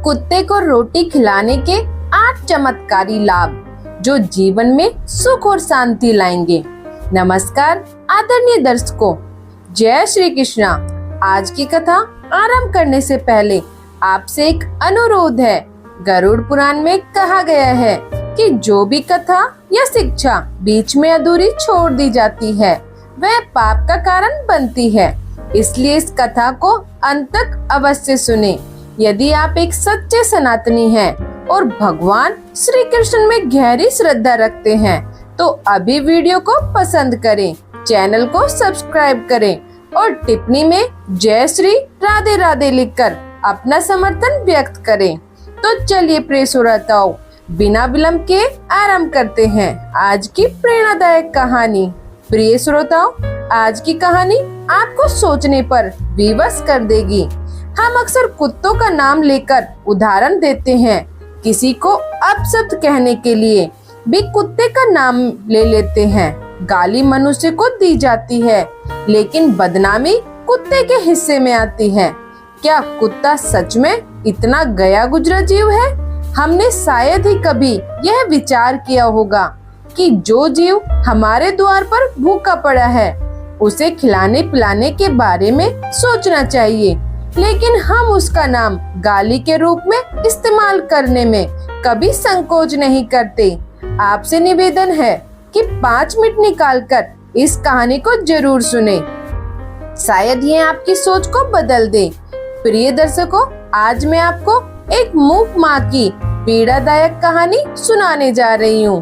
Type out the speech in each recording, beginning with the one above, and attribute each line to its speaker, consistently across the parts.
Speaker 1: कुत्ते को रोटी खिलाने के 8 चमत्कारी लाभ जो जीवन में सुख और शांति लाएंगे। नमस्कार आदरणीय दर्शकों, जय श्री कृष्णा। आज की कथा आरंभ करने से पहले आपसे एक अनुरोध है। गरुड़ पुराण में कहा गया है कि जो भी कथा या शिक्षा बीच में अधूरी छोड़ दी जाती है वह पाप का कारण बनती है, इसलिए इस कथा को अंत तक अवश्य सुने। यदि आप एक सच्चे सनातनी हैं और भगवान श्री कृष्ण में गहरी श्रद्धा रखते हैं तो अभी वीडियो को पसंद करें, चैनल को सब्सक्राइब करें और टिप्पणी में जय श्री राधे राधे लिखकर अपना समर्थन व्यक्त करें। तो चलिए प्रिय श्रोताओं, बिना विलंब के आरंभ करते हैं आज की प्रेरणादायक कहानी। प्रिय श्रोताओं, आज की कहानी आपको सोचने पर विवश कर देगी। हम अक्सर कुत्तों का नाम लेकर उदाहरण देते हैं। किसी को अपशब्द कहने के लिए भी कुत्ते का नाम ले लेते हैं। गाली मनुष्य को दी जाती है, लेकिन बदनामी कुत्ते के हिस्से में आती है। क्या कुत्ता सच में इतना गया गुजरा जीव है? हमने शायद ही कभी यह विचार किया होगा कि जो जीव हमारे द्वार पर भूखा पड़ा है उसे खिलाने पिलाने के बारे में सोचना चाहिए, लेकिन हम उसका नाम गाली के रूप में इस्तेमाल करने में कभी संकोच नहीं करते। आपसे निवेदन है कि 5 मिनट निकालकर इस कहानी को जरूर सुने, शायद ये आपकी सोच को बदल दे। प्रिय दर्शकों, आज मैं आपको एक मूक माँ की पीड़ादायक कहानी सुनाने जा रही हूँ।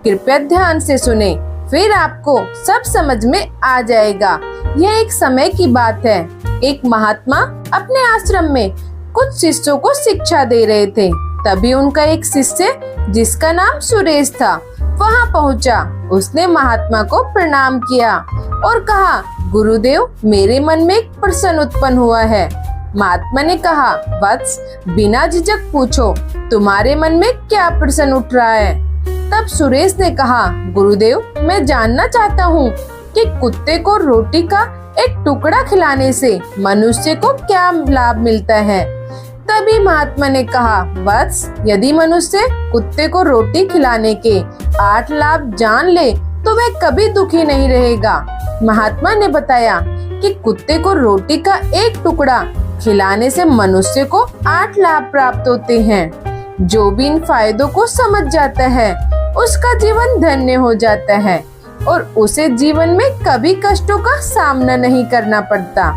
Speaker 1: कृपया ध्यान से सुने, फिर आपको सब समझ में आ जाएगा। यह एक समय की बात है। एक महात्मा अपने आश्रम में कुछ शिष्यों को शिक्षा दे रहे थे। तभी उनका एक शिष्य जिसका नाम सुरेश था वहां पहुंचा। उसने महात्मा को प्रणाम किया और कहा, गुरुदेव, मेरे मन में एक प्रश्न उत्पन्न हुआ है। महात्मा ने कहा, वत्स, बिना झिझक पूछो, तुम्हारे मन में क्या प्रश्न उठ रहा है? तब सुरेश ने कहा, गुरुदेव, मैं जानना चाहता हूँ कि कुत्ते को रोटी का एक टुकड़ा खिलाने से मनुष्य को क्या लाभ मिलता है? तभी महात्मा ने कहा, वत्स, यदि मनुष्य कुत्ते को रोटी खिलाने के 8 लाभ जान ले तो वह कभी दुखी नहीं रहेगा। महात्मा ने बताया कि कुत्ते को रोटी का एक टुकड़ा खिलाने से मनुष्य को 8 लाभ प्राप्त होते हैं। जो भी इन फायदों को समझ जाता है उसका जीवन धन्य हो जाता है और उसे जीवन में कभी कष्टों का सामना नहीं करना पड़ता।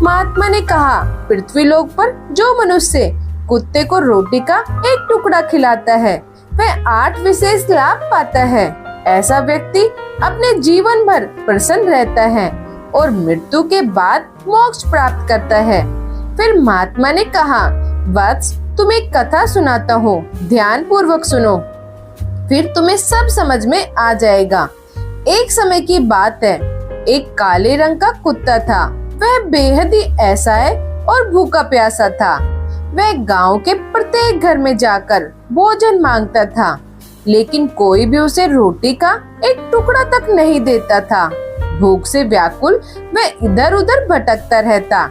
Speaker 1: महात्मा ने कहा, पृथ्वी लोक पर जो मनुष्य कुत्ते को रोटी का एक टुकड़ा खिलाता है वह 8 विशेष लाभ पाता है। ऐसा व्यक्ति अपने जीवन भर प्रसन्न रहता है और मृत्यु के बाद मोक्ष प्राप्त करता है। फिर महात्मा ने कहा, वत्स, तुम एक कथा सुनाता हो, ध्यान पूर्वक सुनो, फिर तुम्हें सब समझ में आ जाएगा। एक समय की बात है, एक काले रंग का कुत्ता था। वह बेहद ही असहाय और भूखा प्यासा था। वह गांव के प्रत्येक घर में जाकर भोजन मांगता था, लेकिन कोई भी उसे रोटी का एक टुकड़ा तक नहीं देता था। भूख से व्याकुल वह इधर उधर भटकता रहता।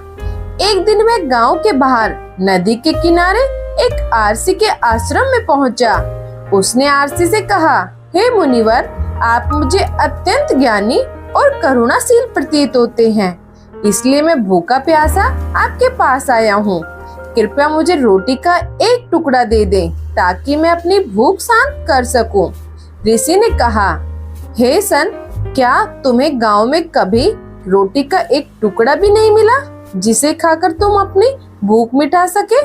Speaker 1: एक दिन वह गांव के बाहर नदी के किनारे एक आरसी के आश्रम में पहुंचा। उसने आरसी से कहा, हे मुनिवर, आप मुझे अत्यंत ज्ञानी और करुणाशील प्रतीत होते हैं, इसलिए मैं भूखा प्यासा आपके पास आया हूँ। कृपया मुझे रोटी का एक टुकड़ा दे दें ताकि मैं अपनी भूख शांत कर सकूं। ऋषि ने कहा, हे सन, क्या तुम्हें गांव में कभी रोटी का एक टुकड़ा भी नहीं मिला जिसे खाकर तुम अपनी भूख मिटा सके?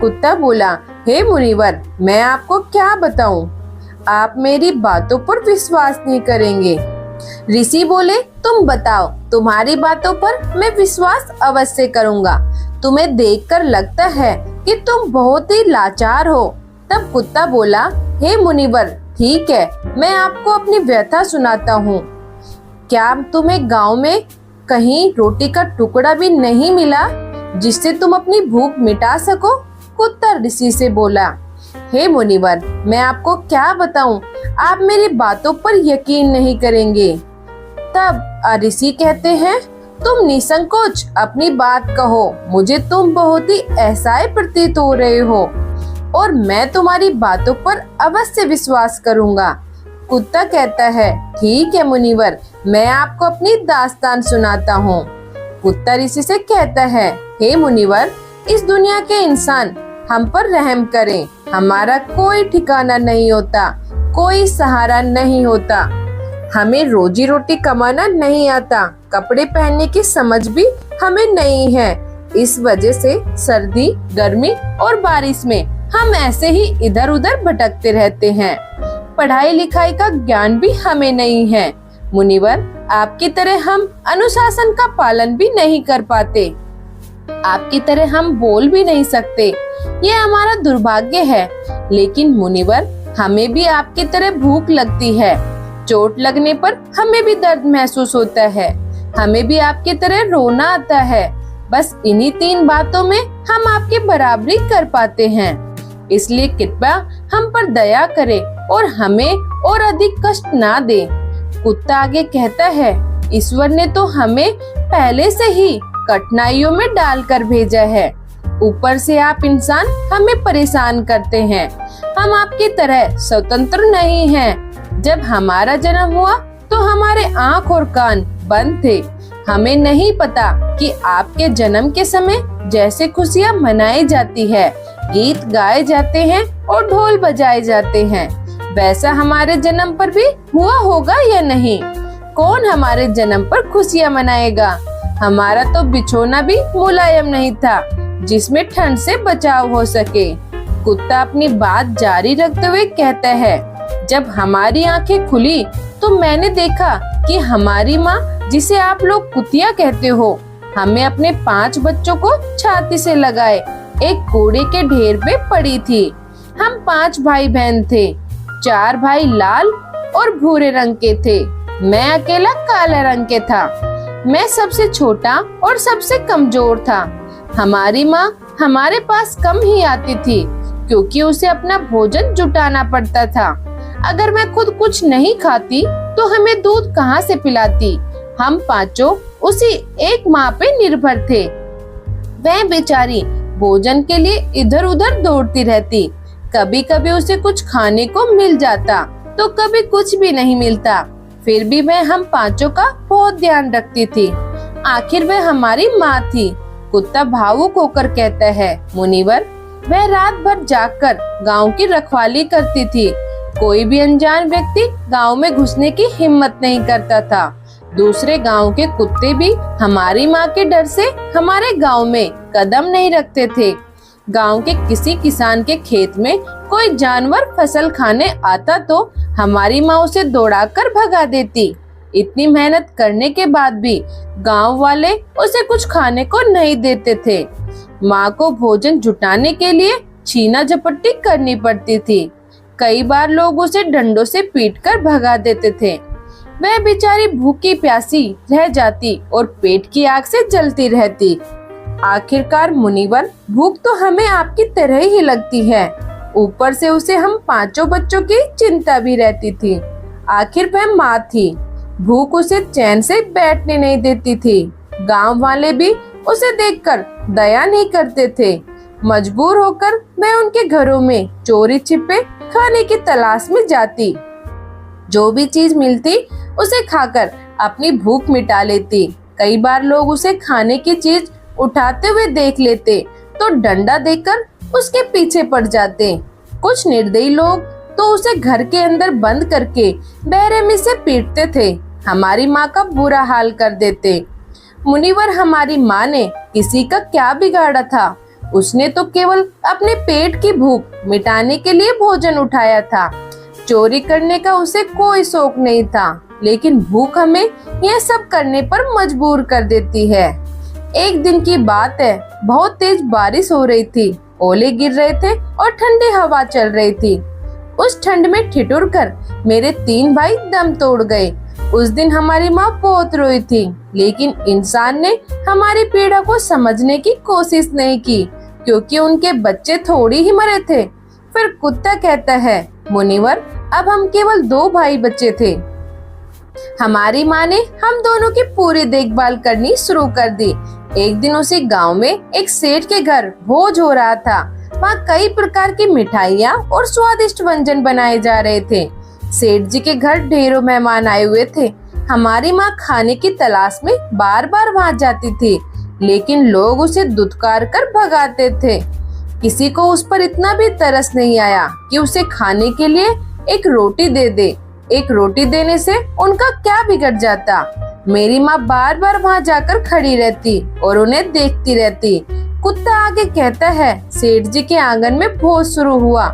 Speaker 1: कुत्ता बोला, हे मुनिवर, मैं आपको क्या बताऊं, आप मेरी बातों पर विश्वास नहीं करेंगे। ऋषि बोले, तुम बताओ, तुम्हारी बातों पर मैं विश्वास अवश्य करूंगा। तुम्हें देखकर लगता है कि तुम बहुत ही लाचार हो। तब कुत्ता बोला, हे मुनिवर, ठीक है, मैं आपको अपनी व्यथा सुनाता हूँ। क्या तुम्हें गांव में कहीं रोटी का टुकड़ा भी नहीं मिला जिससे तुम अपनी भूख मिटा सको? कुत्ता ऋषि से बोला, हे मुनिवर, मैं आपको क्या बताऊं, आप मेरी बातों पर यकीन नहीं करेंगे। तब ऋषि कहते हैं, तुम निसंकोच अपनी बात कहो, मुझे तुम बहुत ही असहाय प्रतीत हो रहे हो और मैं तुम्हारी बातों पर अवश्य विश्वास करूंगा। कुत्ता कहता है, ठीक है मुनिवर, मैं आपको अपनी दास्तान सुनाता हूँ। कुत्ता ऋषि से कहता है, हे मुनिवर, इस दुनिया के इंसान हम पर रहम करें, हमारा कोई ठिकाना नहीं होता, कोई सहारा नहीं होता, हमें रोजी रोटी कमाना नहीं आता, कपड़े पहनने की समझ भी हमें नहीं है। इस वजह से सर्दी, गर्मी और बारिश में हम ऐसे ही इधर उधर भटकते रहते हैं। पढ़ाई लिखाई का ज्ञान भी हमें नहीं है। मुनिवर, आपकी तरह हम अनुशासन का पालन भी नहीं कर पाते, आपकी तरह हम बोल भी नहीं सकते, ये हमारा दुर्भाग्य है। लेकिन मुनिवर, हमें भी आपकी तरह भूख लगती है, चोट लगने पर हमें भी दर्द महसूस होता है, हमें भी आपकी तरह रोना आता है। बस इन्हीं 3 बातों में हम आपकी बराबरी कर पाते हैं। इसलिए कृपया हम पर दया करें और हमें और अधिक कष्ट ना दें। कुत्ता आगे कहता है, ईश्वर ने तो हमें पहले से ही कठिनाइयों में डालकर भेजा है, ऊपर से आप इंसान हमें परेशान करते हैं। हम आपकी तरह स्वतंत्र नहीं हैं। जब हमारा जन्म हुआ तो हमारे आँख और कान बंद थे, हमें नहीं पता कि आपके जन्म के समय जैसे खुशियाँ मनाई जाती है, गीत गाए जाते हैं और ढोल बजाए जाते हैं, वैसा हमारे जन्म पर भी हुआ होगा या नहीं। कौन हमारे जन्म पर खुशियाँ मनाएगा? हमारा तो बिछोना भी मुलायम नहीं था जिसमें ठंड से बचाव हो सके। कुत्ता अपनी बात जारी रखते हुए कहता है, जब हमारी आंखें खुली तो मैंने देखा कि हमारी माँ, जिसे आप लोग कुतिया कहते हो, हमें अपने 5 बच्चों को छाती से लगाए एक कूड़े के ढेर पे पड़ी थी। हम 5 भाई बहन थे, 4 भाई लाल और भूरे रंग के थे, मैं अकेला काला रंग के था। मैं सबसे छोटा और सबसे कमजोर था। हमारी माँ हमारे पास कम ही आती थी क्योंकि उसे अपना भोजन जुटाना पड़ता था। अगर मैं खुद कुछ नहीं खाती तो हमें दूध कहाँ से पिलाती? हम 5 उसी एक माँ पे निर्भर थे। वह बेचारी भोजन के लिए इधर उधर दौड़ती रहती। कभी कभी उसे कुछ खाने को मिल जाता तो कभी कुछ भी नहीं मिलता। फिर भी वह हम 5 का बहुत ध्यान रखती थी। आखिर वह हमारी माँ थी। कुत्ता भावुक होकर कहता है, मुनिवर, वह रात भर जागकर गांव की रखवाली करती थी। कोई भी अनजान व्यक्ति गांव में घुसने की हिम्मत नहीं करता था। दूसरे गांव के कुत्ते भी हमारी माँ के डर से हमारे गांव में कदम नहीं रखते थे। गांव के किसी किसान के खेत में कोई जानवर फसल खाने आता तो हमारी माँ उसे दौड़ाकर भगा देती। इतनी मेहनत करने के बाद भी गांव वाले उसे कुछ खाने को नहीं देते थे। माँ को भोजन जुटाने के लिए छीना झपट्टी करनी पड़ती थी। कई बार लोग उसे डंडों से पीटकर भगा देते थे। वह बेचारी भूखी प्यासी रह जाती और पेट की आग से जलती रहती। आखिरकार मुनिवर, भूख तो हमें आपकी तरह ही लगती है, ऊपर से उसे हम 5 बच्चों की चिंता भी रहती थी। आखिर वह माँ थी, भूख उसे चैन से बैठने नहीं देती थी। गांव वाले भी उसे देखकर दया नहीं करते थे। मजबूर होकर वह उनके घरों में चोरी छिपे खाने की तलाश में जाती। जो भी चीज मिलती उसे खाकर अपनी भूख मिटा लेती। कई बार लोग उसे खाने की चीज उठाते हुए देख लेते तो डंडा देकर उसके पीछे पड़ जाते। कुछ निर्दयी लोग तो उसे घर के अंदर बंद करके बेरहमी से पीटते थे, हमारी माँ का बुरा हाल कर देते। मुनिवर, हमारी माँ ने किसी का क्या बिगाड़ा था? उसने तो केवल अपने पेट की भूख मिटाने के लिए भोजन उठाया था। चोरी करने का उसे कोई शौक नहीं था, लेकिन भूख हमें यह सब करने पर मजबूर कर देती है। एक दिन की बात है, बहुत तेज बारिश हो रही थी, ओले गिर रहे थे और ठंडी हवा चल रही थी। उस ठंड में ठिठुर कर मेरे 3 भाई दम तोड़ गए। उस दिन हमारी माँ बहुत रोई थी, लेकिन इंसान ने हमारी पीड़ा को समझने की कोशिश नहीं की क्योंकि उनके बच्चे थोड़ी ही मरे थे। फिर कुत्ता कहता है, मुनिवर, अब हम केवल 2 भाई बच्चे थे। हमारी माँ ने हम दोनों की पूरी देखभाल करनी शुरू कर दी। एक दिन उसी गांव में एक सेठ के घर भोज हो रहा था। वहाँ कई प्रकार की मिठाइयाँ और स्वादिष्ट व्यंजन बनाए जा रहे थे। सेठ जी के घर ढेरों मेहमान आए हुए थे। हमारी माँ खाने की तलाश में बार बार वहाँ जाती थी, लेकिन लोग उसे दुत्कार कर भगाते थे। किसी को उस पर इतना भी तरस नहीं आया कि उसे खाने के लिए एक रोटी दे दे। एक रोटी देने से उनका क्या बिगड़ जाता। मेरी माँ बार बार वहाँ जाकर खड़ी रहती और उन्हें देखती रहती। कुत्ता आगे कहता है, सेठ जी के आंगन में भोज शुरू हुआ।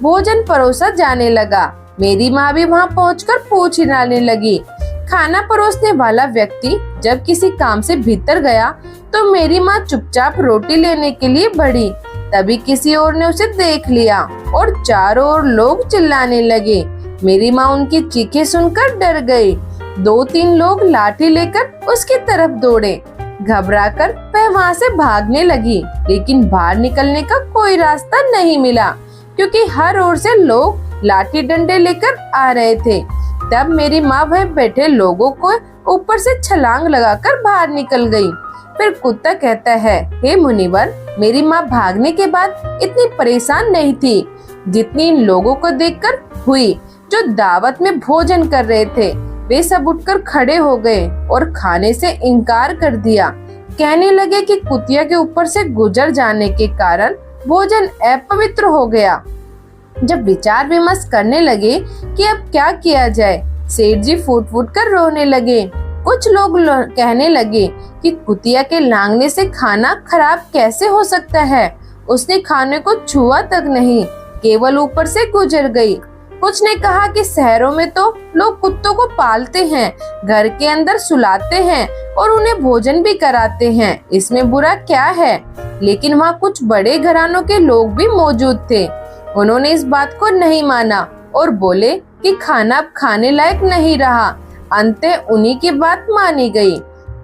Speaker 1: भोजन परोसा जाने लगा। मेरी माँ भी वहाँ पहुँचकर पूछ हिलाने लगी। खाना परोसने वाला व्यक्ति जब किसी काम से भीतर गया तो मेरी माँ चुपचाप रोटी लेने के लिए बढ़ी। तभी किसी और ने उसे देख लिया और चारों ओर लोग चिल्लाने लगे। मेरी माँ उनकी चीखें सुनकर डर गई। 2-3 लोग लाठी लेकर उसकी तरफ दौड़े। घबराकर वह वहाँ से भागने लगी, लेकिन बाहर निकलने का कोई रास्ता नहीं मिला, क्योंकि हर ओर से लोग लाठी डंडे लेकर आ रहे थे। तब मेरी माँ वह बैठे लोगों को ऊपर से छलांग लगाकर बाहर निकल गई। फिर कुत्ता कहता है, हे मुनिवर, मेरी माँ भागने के बाद इतनी परेशान नहीं थी जितनी इन लोगों को देखकर हुई, जो दावत में भोजन कर रहे थे। वे सब उठकर खड़े हो गए और खाने से इनकार कर दिया। कहने लगे कि कुतिया के ऊपर से गुजर जाने के कारण भोजन अपवित्र हो गया। जब विचार विमर्श करने लगे कि अब क्या किया जाए, सेठ जी फूट फूट कर रोने लगे। कुछ लोग कहने लगे कि कुतिया के लांघने से खाना खराब कैसे हो सकता है। उसने खाने को छुआ तक नहीं, केवल ऊपर से गुजर गई। कुछ ने कहा कि शहरों में तो लोग कुत्तों को पालते हैं, घर के अंदर सुलाते हैं और उन्हें भोजन भी कराते हैं, इसमें बुरा क्या है। लेकिन वहाँ कुछ बड़े घरानों के लोग भी मौजूद थे। उन्होंने इस बात को नहीं माना और बोले कि खाना अब खाने लायक नहीं रहा। अंततः उन्हीं की बात मानी गई।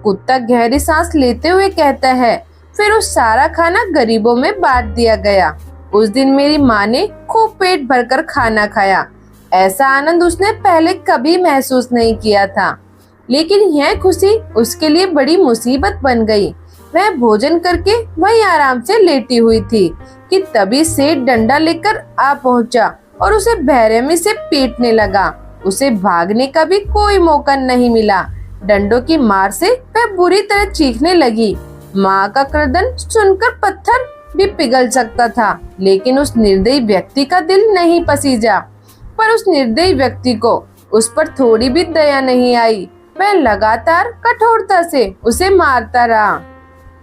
Speaker 1: कुत्ता गहरी सांस लेते हुए कहता है, फिर उस सारा खाना गरीबों में बांट दिया गया। उस दिन मेरी माँ ने खूब पेट भरकर खाना खाया। ऐसा आनंद उसने पहले कभी महसूस नहीं किया था। लेकिन यह खुशी उसके लिए बड़ी मुसीबत बन गई। वह भोजन करके वही आराम से लेटी हुई थी कि तभी सेठ डंडा लेकर आ पहुंचा और उसे बेरहमी से पीटने लगा। उसे भागने का भी कोई मौका नहीं मिला। डंडों की मार से वह बुरी तरह चीखने लगी। माँ का क्रदन सुनकर पत्थर भी पिघल सकता था, लेकिन उस निर्दयी व्यक्ति का दिल नहीं पसीजा। पर उस निर्दयी व्यक्ति को उस पर थोड़ी भी दया नहीं आई। वह लगातार कठोरता से उसे मारता रहा।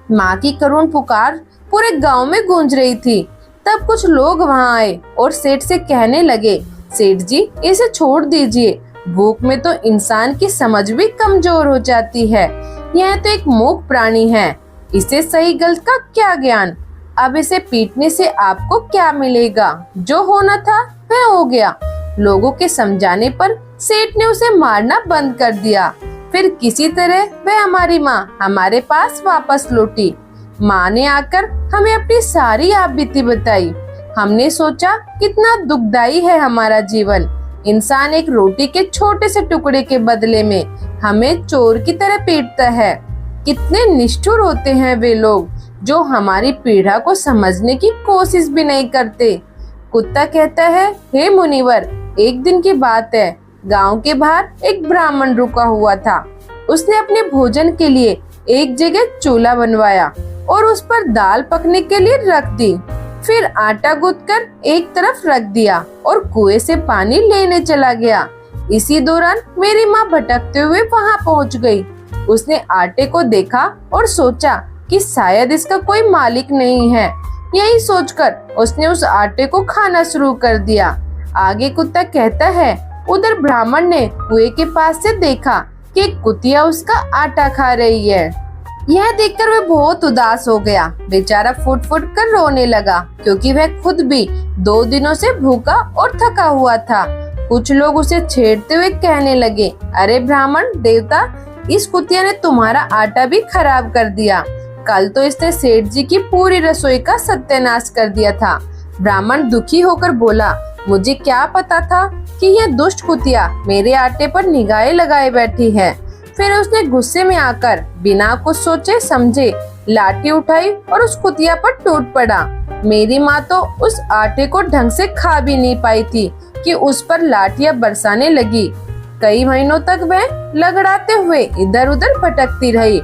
Speaker 1: माँ की करुण पुकार पूरे गांव में गूंज रही थी। तब कुछ लोग वहां आए और सेठ से कहने लगे, सेठ जी, इसे छोड़ दीजिए। भूख में तो इंसान की समझ भी कमजोर हो जाती है। यह तो एक मूक प्राणी है, इसे सही गलत का क्या ज्ञान। अब इसे पीटने से आपको क्या मिलेगा? जो होना था वह हो गया। लोगों के समझाने पर सेठ ने उसे मारना बंद कर दिया। फिर किसी तरह वह हमारी माँ हमारे पास वापस लौटी। माँ ने आकर हमें अपनी सारी आपबीती बताई। हमने सोचा कितना दुखदाई है हमारा जीवन। इंसान एक रोटी के छोटे से टुकड़े के बदले में हमें चोर की तरह पीटता है। कितने निष्ठुर होते हैं वे लोग जो हमारी पीड़ा को समझने की कोशिश भी नहीं करते। कुत्ता कहता है, हे मुनिवर, एक दिन की बात है। गांव के बाहर एक ब्राह्मण रुका हुआ था। उसने अपने भोजन के लिए एक जगह चूल्हा बनवाया और उस पर दाल पकने के लिए रख दी। फिर आटा गूंथकर एक तरफ रख दिया और कुएं से पानी लेने चला गया। इसी दौरान मेरी माँ भटकते हुए वहां पहुंच गई। उसने आटे को देखा और सोचा कि शायद इसका कोई मालिक नहीं है। यही सोचकर उसने उस आटे को खाना शुरू कर दिया। आगे कुत्ता कहता है, उधर ब्राह्मण ने कुएं के पास से देखा कि एक कुतिया उसका आटा खा रही है। यह देखकर वह बहुत उदास हो गया। बेचारा फुट फुट कर रोने लगा, क्योंकि वह खुद भी 2 दिनों से भूखा और थका हुआ था। कुछ लोग उसे छेड़ते हुए कहने लगे, अरे ब्राह्मण देवता, इस कुतिया ने तुम्हारा आटा भी खराब कर दिया। कल तो इसने सेठ जी की पूरी रसोई का सत्यानाश कर दिया था। ब्राह्मण दुखी होकर बोला, मुझे क्या पता था कि यह दुष्ट कुतिया मेरे आटे पर निगाहें लगाए बैठी है। फिर उसने गुस्से में आकर बिना कुछ सोचे समझे लाठी उठाई और उस कुतिया पर टूट पड़ा। मेरी माँ तो उस आटे को ढंग से खा भी नहीं पाई थी कि उस पर लाठियां बरसाने लगी। कई महीनों तक वह लगड़ाते हुए इधर उधर भटकती रही।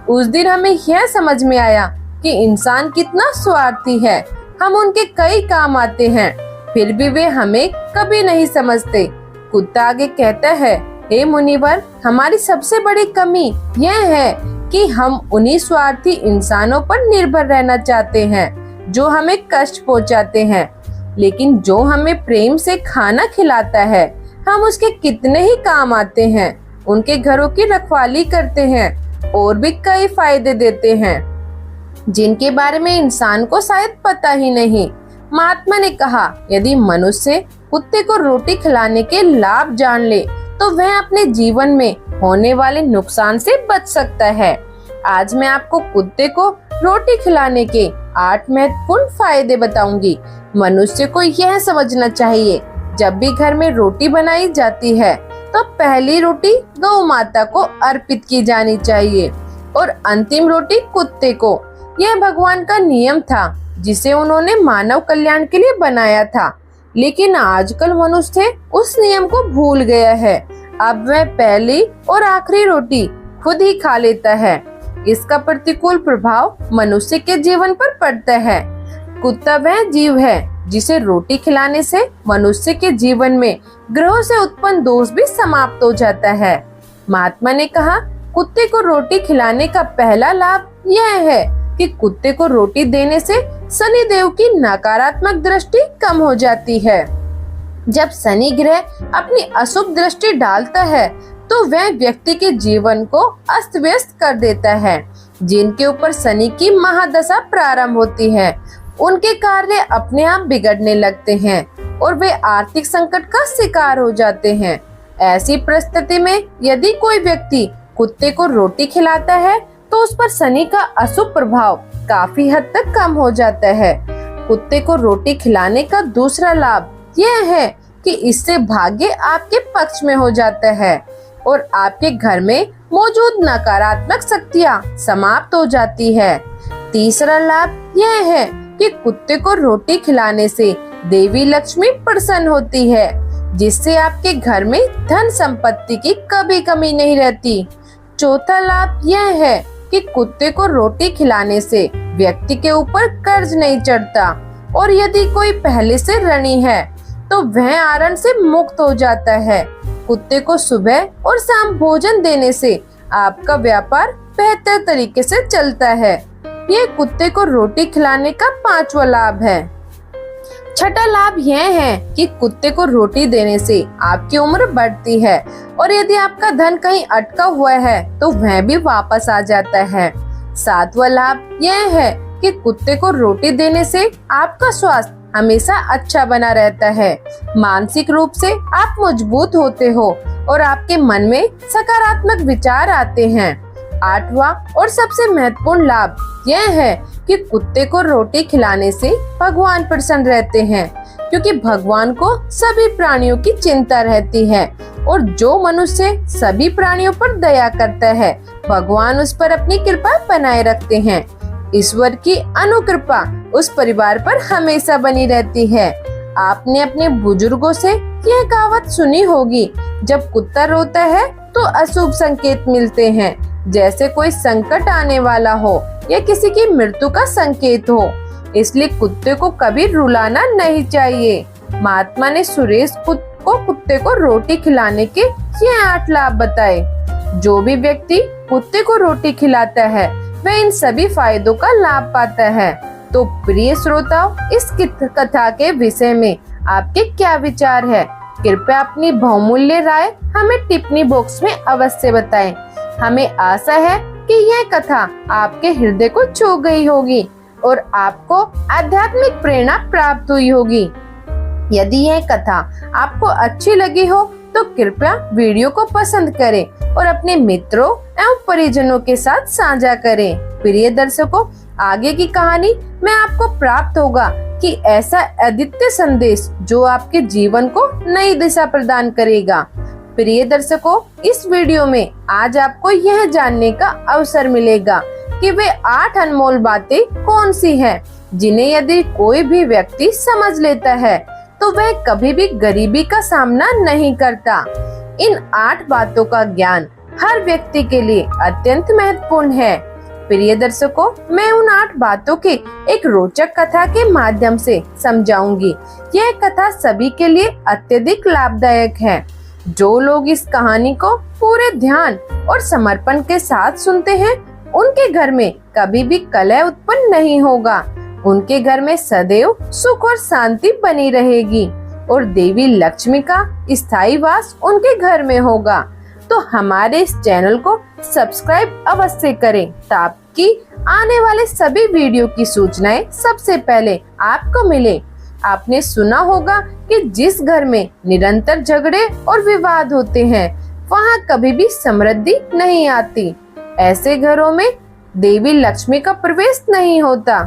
Speaker 1: उस दिन हमें यह समझ में आया कि इंसान कितना स्वार्थी है। हम उनके कई काम आते हैं, फिर भी वे हमें कभी नहीं समझते। कुत्ता आगे कहता है, हे मुनिवर, हमारी सबसे बड़ी कमी यह है कि हम उन्हीं स्वार्थी इंसानों पर निर्भर रहना चाहते हैं जो हमें कष्ट पहुंचाते हैं, लेकिन जो हमें प्रेम से खाना खिलाता है हम उसके कितने ही काम आते हैं, उनके घरों की रखवाली करते हैं और भी कई फायदे देते हैं जिनके बारे में इंसान को शायद पता ही नहीं। महात्मा ने कहा, यदि मनुष्य कुत्ते को रोटी खिलाने के लाभ जान ले तो वह अपने जीवन में होने वाले नुकसान से बच सकता है। आज मैं आपको कुत्ते को रोटी खिलाने के 8 महत्वपूर्ण फायदे बताऊंगी। मनुष्य को यह समझना चाहिए, जब भी घर में रोटी बनाई जाती है तो पहली रोटी गौ माता को अर्पित की जानी चाहिए और अंतिम रोटी कुत्ते को। यह भगवान का नियम था जिसे उन्होंने मानव कल्याण के लिए बनाया था, लेकिन आजकल मनुष्य उस नियम को भूल गया है। अब वह पहली और आखिरी रोटी खुद ही खा लेता है। इसका प्रतिकूल प्रभाव मनुष्य के जीवन पर पड़ता है। कुत्ता वह जीव है जिसे रोटी खिलाने से मनुष्य के जीवन में ग्रहों से उत्पन्न दोष भी समाप्त हो जाता है। महात्मा ने कहा, कुत्ते को रोटी खिलाने का पहला लाभ यह है कि कुत्ते को रोटी देने से शनि देव की नकारात्मक दृष्टि कम हो जाती है। जब शनि ग्रह अपनी अशुभ दृष्टि डालता है तो वह व्यक्ति के जीवन को अस्त व्यस्त कर देता है। जिनके ऊपर शनि की महादशा प्रारंभ होती है उनके कार्य अपने आप बिगड़ने लगते हैं और वे आर्थिक संकट का शिकार हो जाते हैं। ऐसी परिस्थिति में यदि कोई व्यक्ति कुत्ते को रोटी खिलाता है तो उस पर शनि का अशुभ प्रभाव काफी हद तक कम हो जाता है। कुत्ते को रोटी खिलाने का दूसरा लाभ यह है कि इससे भाग्य आपके पक्ष में हो जाता है और आपके घर में मौजूद नकारात्मक शक्तियाँ समाप्त हो जाती है। तीसरा लाभ यह है कि कुत्ते को रोटी खिलाने से देवी लक्ष्मी प्रसन्न होती है, जिससे आपके घर में धन संपत्ति की कभी कमी नहीं रहती। चौथा लाभ यह है कि कुत्ते को रोटी खिलाने से व्यक्ति के ऊपर कर्ज नहीं चढ़ता और यदि कोई पहले से ऋणी है तो वह आरण से मुक्त हो जाता है। कुत्ते को सुबह और शाम भोजन देने से आपका व्यापार बेहतर तरीके से चलता है। ये कुत्ते को रोटी खिलाने का 5वां लाभ है। छठा लाभ यह है कि कुत्ते को रोटी देने से आपकी उम्र बढ़ती है और यदि आपका धन कहीं अटका हुआ है तो वह भी वापस आ जाता है। 7वां लाभ यह है कि कुत्ते को रोटी देने से आपका स्वास्थ्य हमेशा अच्छा बना रहता है। मानसिक रूप से आप मजबूत होते हो और आपके मन में सकारात्मक विचार आते हैं। 8वां और सबसे महत्वपूर्ण लाभ यह है कि कुत्ते को रोटी खिलाने से भगवान प्रसन्न रहते हैं, क्योंकि भगवान को सभी प्राणियों की चिंता रहती है और जो मनुष्य सभी प्राणियों पर दया करता है भगवान उस पर अपनी कृपा बनाए रखते हैं। ईश्वर की अनुकृपा उस परिवार पर हमेशा बनी रहती है। आपने अपने बुजुर्गों से यह कहावत सुनी होगी, जब कुत्ता रोता है तो अशुभ संकेत मिलते हैं, जैसे कोई संकट आने वाला हो या किसी की मृत्यु का संकेत हो। इसलिए कुत्ते को कभी रुलाना नहीं चाहिए। महात्मा ने सुरेश को कुत्ते को रोटी खिलाने के ये 8 लाभ बताए। जो भी व्यक्ति कुत्ते को रोटी खिलाता है वह इन सभी फायदों का लाभ पाता है। तो प्रिय श्रोताओ, इस कथा के विषय में आपके क्या विचार है? कृपया अपनी बहुमूल्य राय हमें टिप्पणी बॉक्स में अवश्य बताएं। हमें आशा है कि यह कथा आपके हृदय को छू गई होगी और आपको आध्यात्मिक प्रेरणा प्राप्त हुई होगी। यदि यह कथा आपको अच्छी लगी हो तो कृपया वीडियो को पसंद करें और अपने मित्रों एवं परिजनों के साथ साझा करें। प्रिय दर्शकों, आगे की कहानी में आपको प्राप्त होगा कि ऐसा अद्वितीय संदेश जो आपके जीवन को नई दिशा प्रदान करेगा। प्रिय दर्शकों, इस वीडियो में आज आपको यह जानने का अवसर मिलेगा कि वे 8 अनमोल बातें कौन सी हैं, जिन्हें यदि कोई भी व्यक्ति समझ लेता है तो वह कभी भी गरीबी का सामना नहीं करता। इन 8 बातों का ज्ञान हर व्यक्ति के लिए अत्यंत महत्वपूर्ण है। प्रिय दर्शकों, मैं उन 8 बातों के एक रोचक कथा के माध्यम से समझाऊंगी। यह कथा सभी के लिए अत्यधिक लाभदायक है। जो लोग इस कहानी को पूरे ध्यान और समर्पण के साथ सुनते हैं, उनके घर में कभी भी कलह उत्पन्न नहीं होगा। उनके घर में सदैव सुख और शांति बनी रहेगी और देवी लक्ष्मी का स्थायी वास उनके घर में होगा। तो हमारे इस चैनल को सब्सक्राइब अवश्य करें ताकि आने वाले सभी वीडियो की सूचनाएं सबसे पहले आपको मिले। आपने सुना होगा कि जिस घर में निरंतर झगड़े और विवाद होते हैं, वहाँ कभी भी समृद्धि नहीं आती। ऐसे घरों में देवी लक्ष्मी का प्रवेश नहीं होता।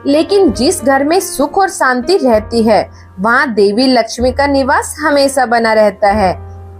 Speaker 1: लेकिन जिस घर में सुख और शांति रहती है, वहाँ देवी लक्ष्मी का निवास हमेशा बना रहता है।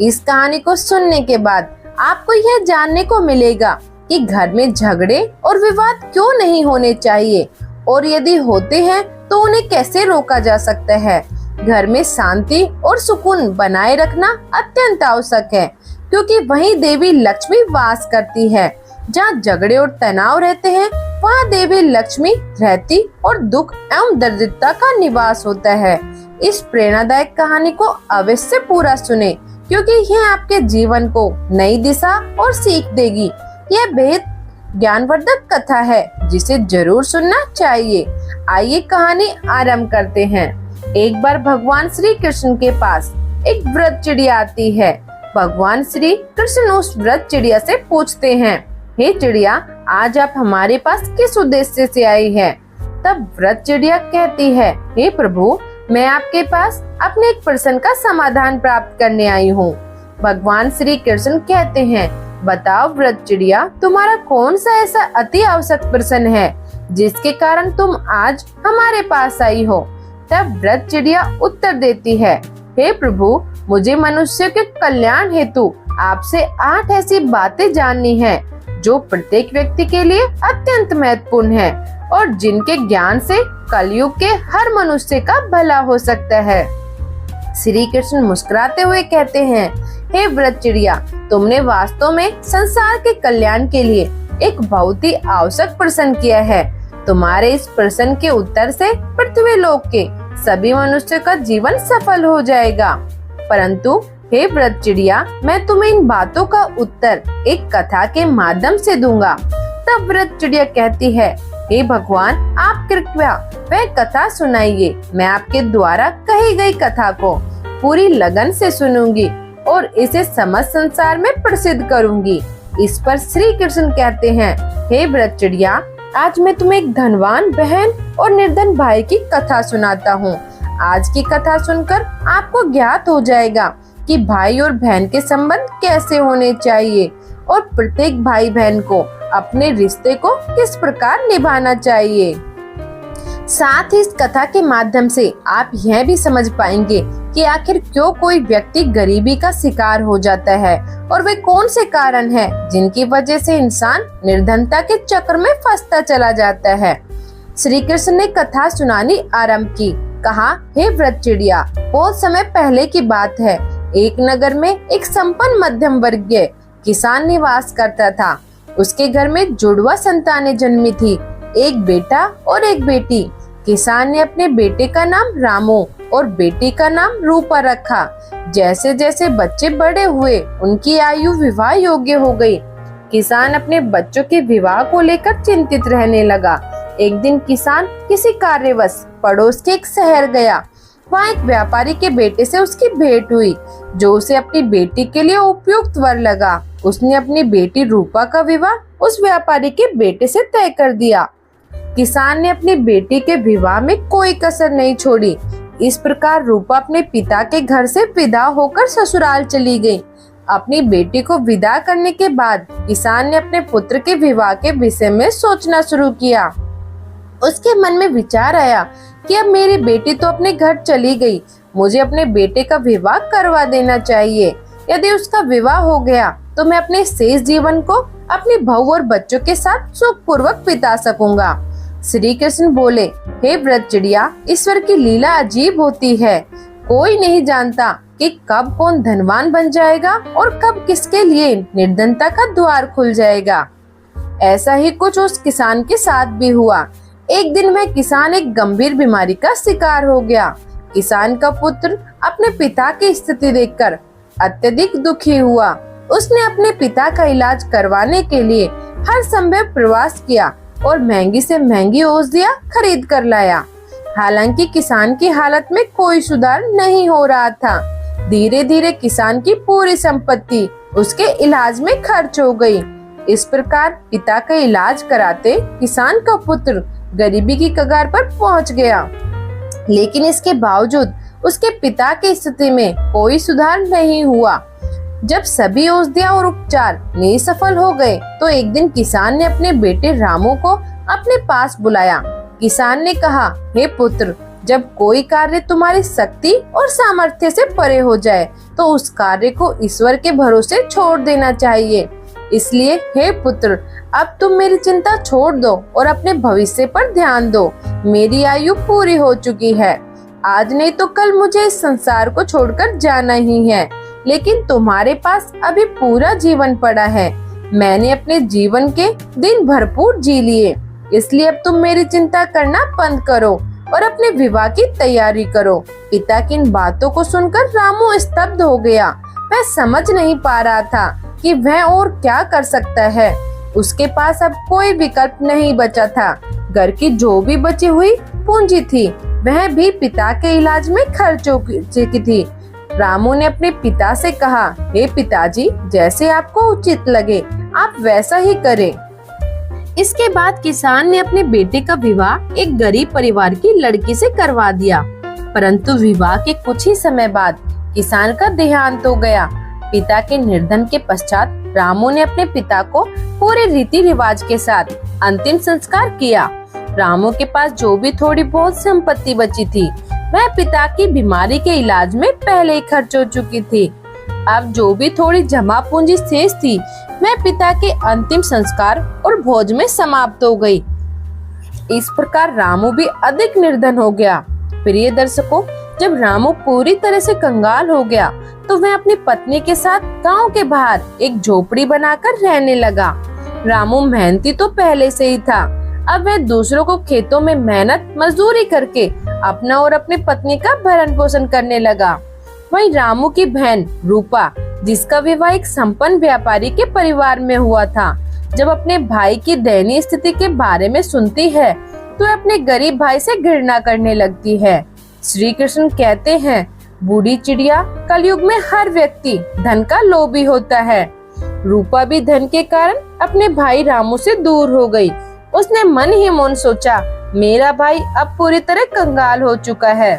Speaker 1: इस कहानी को सुनने के बाद आपको यह जानने को मिलेगा कि घर में झगड़े और विवाद क्यों नहीं होने चाहिए और यदि होते हैं तो उन्हें कैसे रोका जा सकता है। घर में शांति और सुकून बनाए रखना अत्यंत आवश्यक है, क्योंकि वहीं देवी लक्ष्मी वास करती है। जहाँ झगड़े और तनाव रहते हैं, वहाँ देवी लक्ष्मी रहती और दुख एवं दरिद्रता का निवास होता है। इस प्रेरणादायक कहानी को अवश्य पूरा सुने, क्योंकि यह आपके जीवन को नई दिशा और सीख देगी। यह बेहद ज्ञानवर्धक कथा है जिसे जरूर सुनना चाहिए। आइए कहानी आरंभ करते हैं। एक बार भगवान श्री कृष्ण के पास एक वृद्ध चिड़िया आती है। भगवान श्री कृष्ण उस वृद्ध चिड़िया से पूछते हैं, हे चिड़िया, आज आप हमारे पास किस उद्देश्य से आई है? तब वृद्ध चिड़िया कहती है, हे प्रभु, मैं आपके पास अपने एक प्रश्न का समाधान प्राप्त करने आई हूँ। भगवान श्री कृष्ण कहते हैं, बताओ वृद्ध चिड़िया, तुम्हारा कौन सा ऐसा अति आवश्यक प्रश्न है जिसके कारण तुम आज हमारे पास आई हो? तब वृद्ध चिड़िया उत्तर देती है, हे प्रभु, मुझे मनुष्य के कल्याण हेतु आपसे 8 ऐसी बातें जाननी है जो प्रत्येक व्यक्ति के लिए अत्यंत महत्वपूर्ण है और जिनके ज्ञान से कलयुग के हर मनुष्य का भला हो सकता है। श्री कृष्ण मुस्कुराते हुए कहते हैं, हे वृद्ध चिड़िया, तुमने वास्तव में संसार के कल्याण के लिए एक बहुत ही आवश्यक प्रश्न किया है। तुम्हारे इस प्रश्न के उत्तर से पृथ्वी लोक के सभी मनुष्य का जीवन सफल हो जाएगा। परंतु हे वृद्ध चिड़िया, मैं तुम्हें इन बातों का उत्तर एक कथा के माध्यम से दूंगा। तब वृद्ध चिड़िया कहती है, हे भगवान, आप कृपया वह कथा सुनाइए। मैं आपके द्वारा कही गई कथा को पूरी लगन से सुनूंगी और इसे समस्त संसार में प्रसिद्ध करूंगी। इस पर श्री कृष्ण कहते हैं, हे वृद्ध चिड़िया, आज मैं तुम्हें एक धनवान बहन और निर्धन भाई की कथा सुनाता हूँ। आज की कथा सुनकर आपको ज्ञात हो जाएगा कि भाई और बहन के संबंध कैसे होने चाहिए और प्रत्येक भाई बहन को अपने रिश्ते को किस प्रकार निभाना चाहिए। साथ ही इस कथा के माध्यम से आप यह भी समझ पाएंगे कि आखिर क्यों कोई व्यक्ति गरीबी का शिकार हो जाता है और वे कौन से कारण हैं जिनकी वजह से इंसान निर्धनता के चक्र में फंसता चला जाता है। श्री कृष्ण ने कथा सुनानी आरंभ की। कहा, हे वृद्ध चिड़िया, बहुत समय पहले की बात है। एक नगर में एक संपन्न मध्यम वर्गीय किसान निवास करता था। उसके घर में जुड़वा संतानें जन्मी थी, एक बेटा और एक बेटी। किसान ने अपने बेटे का नाम रामू और बेटी का नाम रूपा रखा। जैसे जैसे बच्चे बड़े हुए, उनकी आयु विवाह योग्य हो गई। किसान अपने बच्चों के विवाह को लेकर चिंतित रहने लगा। एक दिन किसान किसी कार्यवश पड़ोस के एक शहर गया। वहाँ एक व्यापारी के बेटे से उसकी भेंट हुई, जो उसे अपनी बेटी के लिए उपयुक्त वर लगा। उसने अपनी बेटी रूपा का विवाह उस व्यापारी के बेटे से तय कर दिया। किसान ने अपनी बेटी के विवाह में कोई कसर नहीं छोड़ी। इस प्रकार रूपा अपने पिता के घर से विदा होकर ससुराल चली गई। अपनी बेटी को विदा करने के बाद किसान ने अपने पुत्र के विवाह के विषय में सोचना शुरू किया। उसके मन में विचार आया कि अब मेरी बेटी तो अपने घर चली गई, मुझे अपने बेटे का विवाह करवा देना चाहिए। यदि उसका विवाह हो गया तो मैं अपने शेष जीवन को अपनी बहू और बच्चों के साथ सुखपूर्वक बिता सकूंगा। श्री कृष्ण बोले, हे व्रत चिड़िया, ईश्वर की लीला अजीब होती है। कोई नहीं जानता कि कब कौन धनवान बन जाएगा और कब किसके लिए निर्धनता का द्वार खुल जाएगा। ऐसा ही कुछ उस किसान के साथ भी हुआ। एक दिन वह किसान एक गंभीर बीमारी का शिकार हो गया। किसान का पुत्र अपने पिता की स्थिति देखकर अत्यधिक दुखी हुआ। उसने अपने पिता का इलाज करवाने के लिए हर संभव प्रयास किया और महंगी से महंगी औषधियां खरीद कर लाया। हालांकि किसान की हालत में कोई सुधार नहीं हो रहा था। धीरे धीरे किसान की पूरी संपत्ति उसके इलाज में खर्च हो गई। इस प्रकार पिता का इलाज कराते किसान का पुत्र गरीबी की कगार पर पहुंच गया। लेकिन इसके बावजूद उसके पिता की स्थिति में कोई सुधार नहीं हुआ। जब सभी औषधियां और उपचार निसफल हो गए तो एक दिन किसान ने अपने बेटे रामू को अपने पास बुलाया। किसान ने कहा, हे पुत्र, जब कोई कार्य तुम्हारी शक्ति और सामर्थ्य से परे हो जाए तो उस कार्य को ईश्वर के भरोसे छोड़ देना चाहिए। इसलिए हे पुत्र, अब तुम मेरी चिंता छोड़ दो और अपने भविष्य पर ध्यान दो। मेरी आयु पूरी हो चुकी है। आज नहीं तो कल मुझे इस संसार को छोड़कर जाना ही है। लेकिन तुम्हारे पास अभी पूरा जीवन पड़ा है। मैंने अपने जीवन के दिन भरपूर जी लिए, इसलिए अब तुम मेरी चिंता करना बंद करो और अपने विवाह की तैयारी करो। पिता की इन बातों को सुनकर रामू स्तब्ध हो गया। वह समझ नहीं पा रहा था कि वह और क्या कर सकता है। उसके पास अब कोई विकल्प नहीं बचा था। घर की जो भी बची हुई पूंजी थी वह भी पिता के इलाज में खर्च हो चुकी थी। रामू ने अपने पिता से कहा, हे पिताजी, जैसे आपको उचित लगे आप वैसा ही करें। इसके बाद किसान ने अपने बेटे का विवाह एक गरीब परिवार की लड़की से करवा दिया। परंतु विवाह के कुछ ही समय बाद किसान का देहांत हो गया। पिता के निर्धन के पश्चात रामू ने अपने पिता को पूरे रीति रिवाज के साथ अंतिम संस्कार किया। रामू के पास जो भी थोड़ी बहुत संपत्ति बची थी वह पिता की बीमारी के इलाज में पहले ही खर्च हो चुकी थी। अब जो भी थोड़ी जमा पूंजी शेष थी वह पिता के अंतिम संस्कार और भोज में समाप्त हो गई। इस प्रकार रामू भी अधिक निर्धन हो गया। प्रिय दर्शकों, जब रामू पूरी तरह से कंगाल हो गया तो वह अपनी पत्नी के साथ गांव के बाहर एक झोपड़ी बनाकर रहने लगा। रामू मेहनती तो पहले से ही था। अब वह दूसरों को खेतों में मेहनत मजदूरी करके अपना और अपनी पत्नी का भरण पोषण करने लगा। वहीं रामू की बहन रूपा, जिसका विवाह एक संपन्न व्यापारी के परिवार में हुआ था, जब अपने भाई की दयनीय स्थिति के बारे में सुनती है तो अपने गरीब भाई से घृणा करने लगती है। श्री कृष्ण कहते हैं, बूढ़ी चिड़िया, कलयुग में हर व्यक्ति धन का लोभी होता है। रूपा भी धन के कारण अपने भाई रामू से दूर हो गई। उसने मन ही मन सोचा, मेरा भाई अब पूरी तरह कंगाल हो चुका है।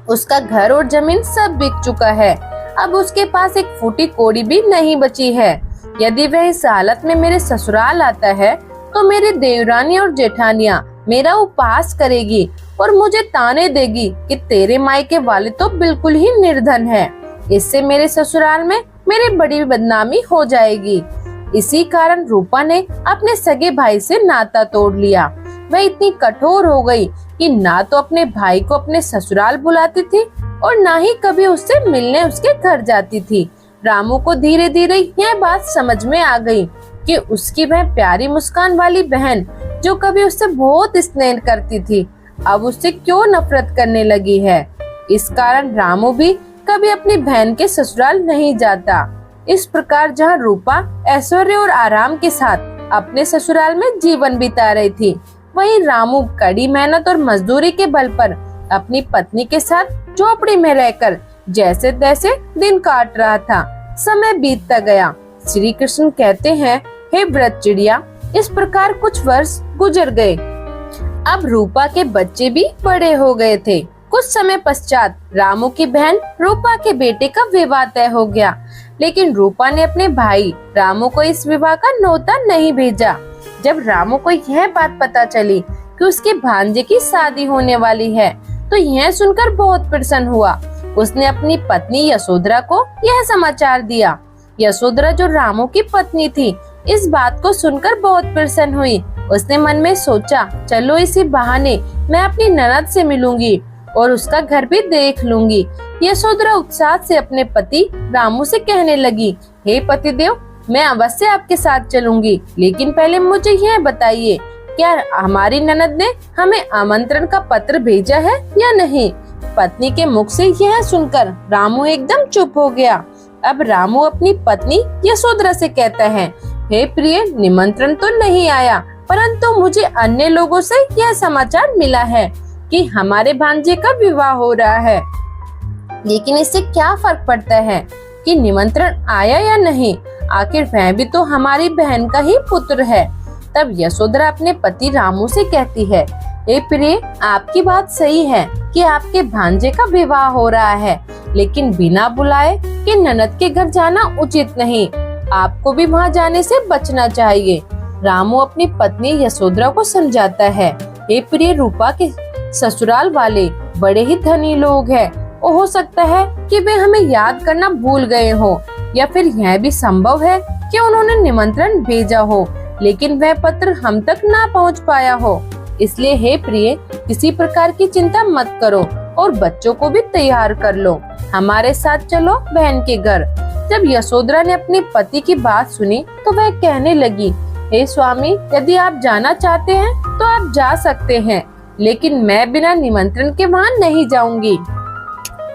Speaker 1: उसका घर और जमीन सब बिक चुका है। अब उसके पास एक फूटी कौड़ी भी नहीं बची है। यदि वह इस हालत में मेरे ससुराल आता है तो मेरी देवरानी और जेठानियाँ मेरा उपहास करेगी और मुझे ताने देगी कि तेरे मायके वाले तो बिल्कुल ही निर्धन है। इससे मेरे ससुराल में मेरी बड़ी बदनामी हो जाएगी। इसी कारण रूपा ने अपने सगे भाई से नाता तोड़ लिया। वह इतनी कठोर हो गई कि ना तो अपने भाई को अपने ससुराल बुलाती थी और ना ही कभी उससे मिलने उसके घर जाती थी। रामू को धीरे धीरे यह बात समझ में आ गई कि उसकी वह प्यारी मुस्कान वाली बहन, जो कभी उससे बहुत स्नेह करती थी, अब उससे क्यों नफरत करने लगी है। इस कारण रामू भी कभी अपनी बहन के ससुराल नहीं जाता। इस प्रकार जहाँ रूपा ऐश्वर्य और आराम के साथ अपने ससुराल में जीवन बिता रही थी, वहीं रामू कड़ी मेहनत और मजदूरी के बल पर अपनी पत्नी के साथ झोपड़ी में रहकर जैसे तैसे दिन काट रहा था। समय बीतता गया। श्री कृष्ण कहते हैं, हे व्रत चिड़िया, इस प्रकार कुछ वर्ष गुजर गए। अब रूपा के बच्चे भी बड़े हो गए थे। कुछ समय पश्चात रामू की बहन रूपा के बेटे का विवाह तय हो गया। लेकिन रूपा ने अपने भाई रामू को इस विवाह का न्योता नहीं भेजा। जब रामू को यह बात पता चली कि उसके भांजे की शादी होने वाली है, तो यह सुनकर बहुत प्रसन्न हुआ। उसने अपनी पत्नी यशोधरा को यह समाचार दिया। यशोधरा जो रामू की पत्नी थी, इस बात को सुनकर बहुत प्रसन्न हुई। उसने मन में सोचा, चलो इसी बहाने मैं अपनी ननद से मिलूंगी और उसका घर भी देख लूंगी। यशोधरा उत्साह से अपने पति रामू से कहने लगी, हे पतिदेव, मैं अवश्य आपके साथ चलूंगी, लेकिन पहले मुझे यह बताइए, क्या हमारी ननद ने हमें आमंत्रण का पत्र भेजा है या नहीं? पत्नी के मुख से यह सुनकर रामू एकदम चुप हो गया। अब रामू अपनी पत्नी यशोधरा से कहता है, हे प्रिय, निमंत्रण तो नहीं आया, परंतु मुझे अन्य लोगों से यह समाचार मिला है कि हमारे भांजे का विवाह हो रहा है। लेकिन इससे क्या फर्क पड़ता है कि निमंत्रण आया या नहीं? आखिर वह भी तो हमारी बहन का ही पुत्र है। तब यशोधरा अपने पति रामू से कहती है, हे प्रिय, आपकी बात सही है कि आपके भांजे का विवाह हो रहा है, लेकिन बिना बुलाए कि ननद के घर जाना उचित नहीं। आपको भी वहाँ जाने से बचना चाहिए। रामू अपनी पत्नी यशोधरा को समझाता है, हे प्रिय, रूपा के ससुराल वाले बड़े ही धनी लोग हैं। हो सकता है कि वे हमें याद करना भूल गए हो, या फिर यह भी संभव है कि उन्होंने निमंत्रण भेजा हो, लेकिन वह पत्र हम तक ना पहुंच पाया हो। इसलिए हे प्रिय, किसी प्रकार की चिंता मत करो और बच्चों को भी तैयार कर लो। हमारे साथ चलो बहन के घर। जब यशोधरा ने अपने पति की बात सुनी तो वह कहने लगी, हे स्वामी, यदि आप जाना चाहते हैं तो आप जा सकते हैं, लेकिन मैं बिना निमंत्रण के वहाँ नहीं जाऊंगी।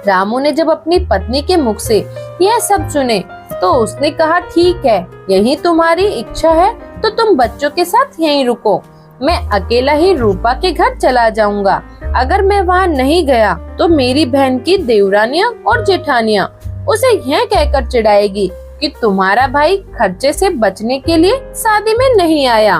Speaker 1: रामू ने जब अपनी पत्नी के मुख से यह सब सुने तो उसने कहा, ठीक है, यही तुम्हारी इच्छा है तो तुम बच्चों के साथ यहीं रुको। मैं अकेला ही रूपा के घर चला जाऊंगा। अगर मैं वहाँ नहीं गया तो मेरी बहन की देवरानियाँ और जेठानियाँ उसे यह कहकर चिढ़ाएगी कि तुम्हारा भाई खर्चे से बचने के लिए शादी में नहीं आया।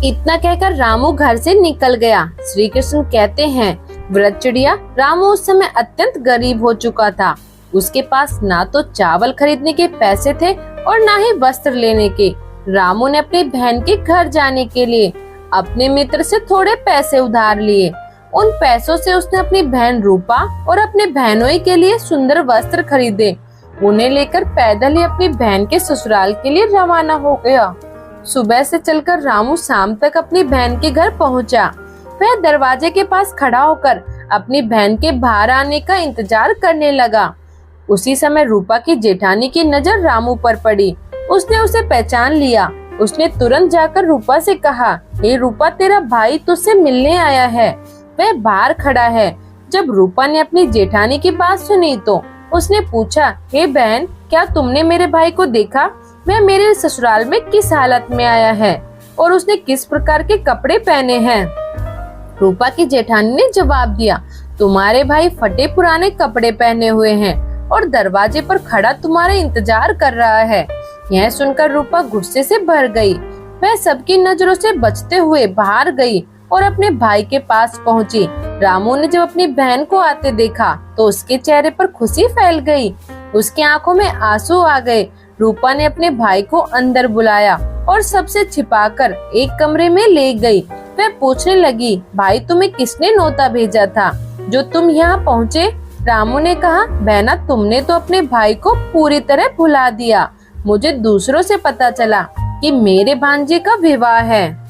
Speaker 1: इतना कहकर रामू घर से निकल गया। श्री कृष्ण कहते हैं, व्रत चिड़िया, रामू उस समय अत्यंत गरीब हो चुका था। उसके पास ना तो चावल खरीदने के पैसे थे और ना ही वस्त्र लेने के। रामू ने अपनी बहन के घर जाने के लिए अपने मित्र से थोड़े पैसे उधार लिए। उन पैसों से उसने अपनी बहन रूपा और अपने बहनोई के लिए सुंदर वस्त्र खरीदे। उन्हें लेकर पैदल ही अपनी बहन के ससुराल के लिए रवाना हो गया। सुबह से चलकर रामू शाम तक अपनी बहन के घर पहुंचा। वह दरवाजे के पास खड़ा होकर अपनी बहन के बाहर आने का इंतजार करने लगा। उसी समय रूपा की जेठानी की नजर रामू पर पड़ी। उसने उसे पहचान लिया। उसने तुरंत जाकर रूपा से कहा, हे रूपा, तेरा भाई तुझसे मिलने आया है, वह बाहर खड़ा है। जब रूपा ने अपनी जेठानी की बात सुनी तो उसने पूछा, हे बहन, क्या तुमने मेरे भाई को देखा? वह मेरे ससुराल में किस हालत में आया है और उसने किस प्रकार के कपड़े पहने हैं? रूपा की जेठानी ने जवाब दिया, तुम्हारे भाई फटे पुराने कपड़े पहने हुए हैं और दरवाजे पर खड़ा तुम्हारा इंतजार कर रहा है। यह सुनकर रूपा गुस्से से भर गई। वह सबकी नजरों से बचते हुए बाहर गई और अपने भाई के पास पहुंची। रामू ने जब अपनी बहन को आते देखा तो उसके चेहरे पर खुशी फैल गई। उसकी आंखों में आंसू आ गए। रूपा ने अपने भाई को अंदर बुलाया और सबसे छिपाकर एक कमरे में ले गई। वह पूछने लगी, भाई, तुम्हें किसने न्योता भेजा था जो तुम यहाँ पहुँचे? रामू ने कहा, बहना, तुमने तो अपने भाई को पूरी तरह भुला दिया। मुझे दूसरों से पता चला कि मेरे भांजे का विवाह है,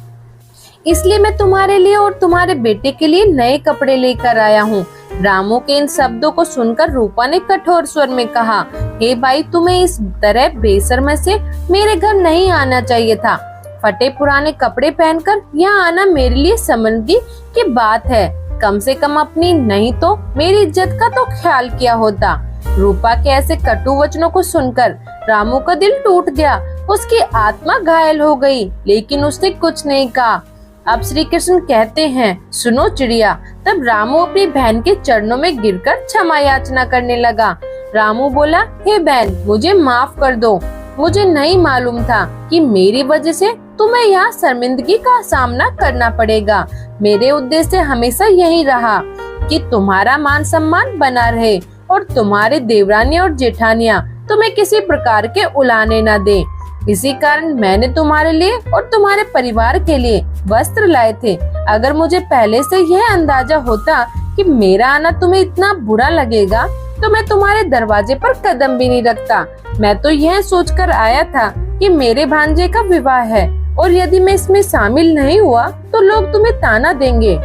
Speaker 1: इसलिए मैं तुम्हारे लिए और तुम्हारे बेटे के लिए नए कपड़े लेकर आया हूँ। रामू के इन शब्दों को सुनकर रूपा ने कठोर स्वर में कहा, हे भाई, तुम्हें इस तरह बेशर्मी से मेरे घर नहीं आना चाहिए था। फटे पुराने कपड़े पहनकर यहाँ आना मेरे लिए शर्मिंदगी की बात है। कम से कम अपनी नहीं तो मेरी इज्जत का तो ख्याल किया होता। रूपा के ऐसे कटु वचनों को सुनकर रामू का दिल टूट गया। उसकी आत्मा घायल हो गई, लेकिन उसने कुछ नहीं कहा। अब श्री कृष्ण कहते हैं, सुनो चिड़िया। तब रामू अपनी बहन के चरणों में गिरकर क्षमा याचना करने लगा। रामू बोला, हे बहन, मुझे माफ कर दो। मुझे नहीं मालूम था कि मेरी वजह से तुम्हें यहाँ शर्मिंदगी का सामना करना पड़ेगा। मेरे उद्देश्य हमेशा यही रहा कि तुम्हारा मान सम्मान बना रहे और तुम्हारे देवरानी और जेठानियाँ तुम्हें किसी प्रकार के उलाने न दे। इसी कारण मैंने तुम्हारे लिए और तुम्हारे परिवार के लिए वस्त्र लाए थे। अगर मुझे पहले से यह अंदाजा होता कि मेरा आना तुम्हें इतना बुरा लगेगा तो मैं तुम्हारे दरवाजे पर कदम भी नहीं रखता। मैं तो यह सोचकर आया था कि मेरे भांजे का विवाह है और यदि मैं इसमें शामिल नहीं हुआ तो लोग तुम्हें ताना देंगे।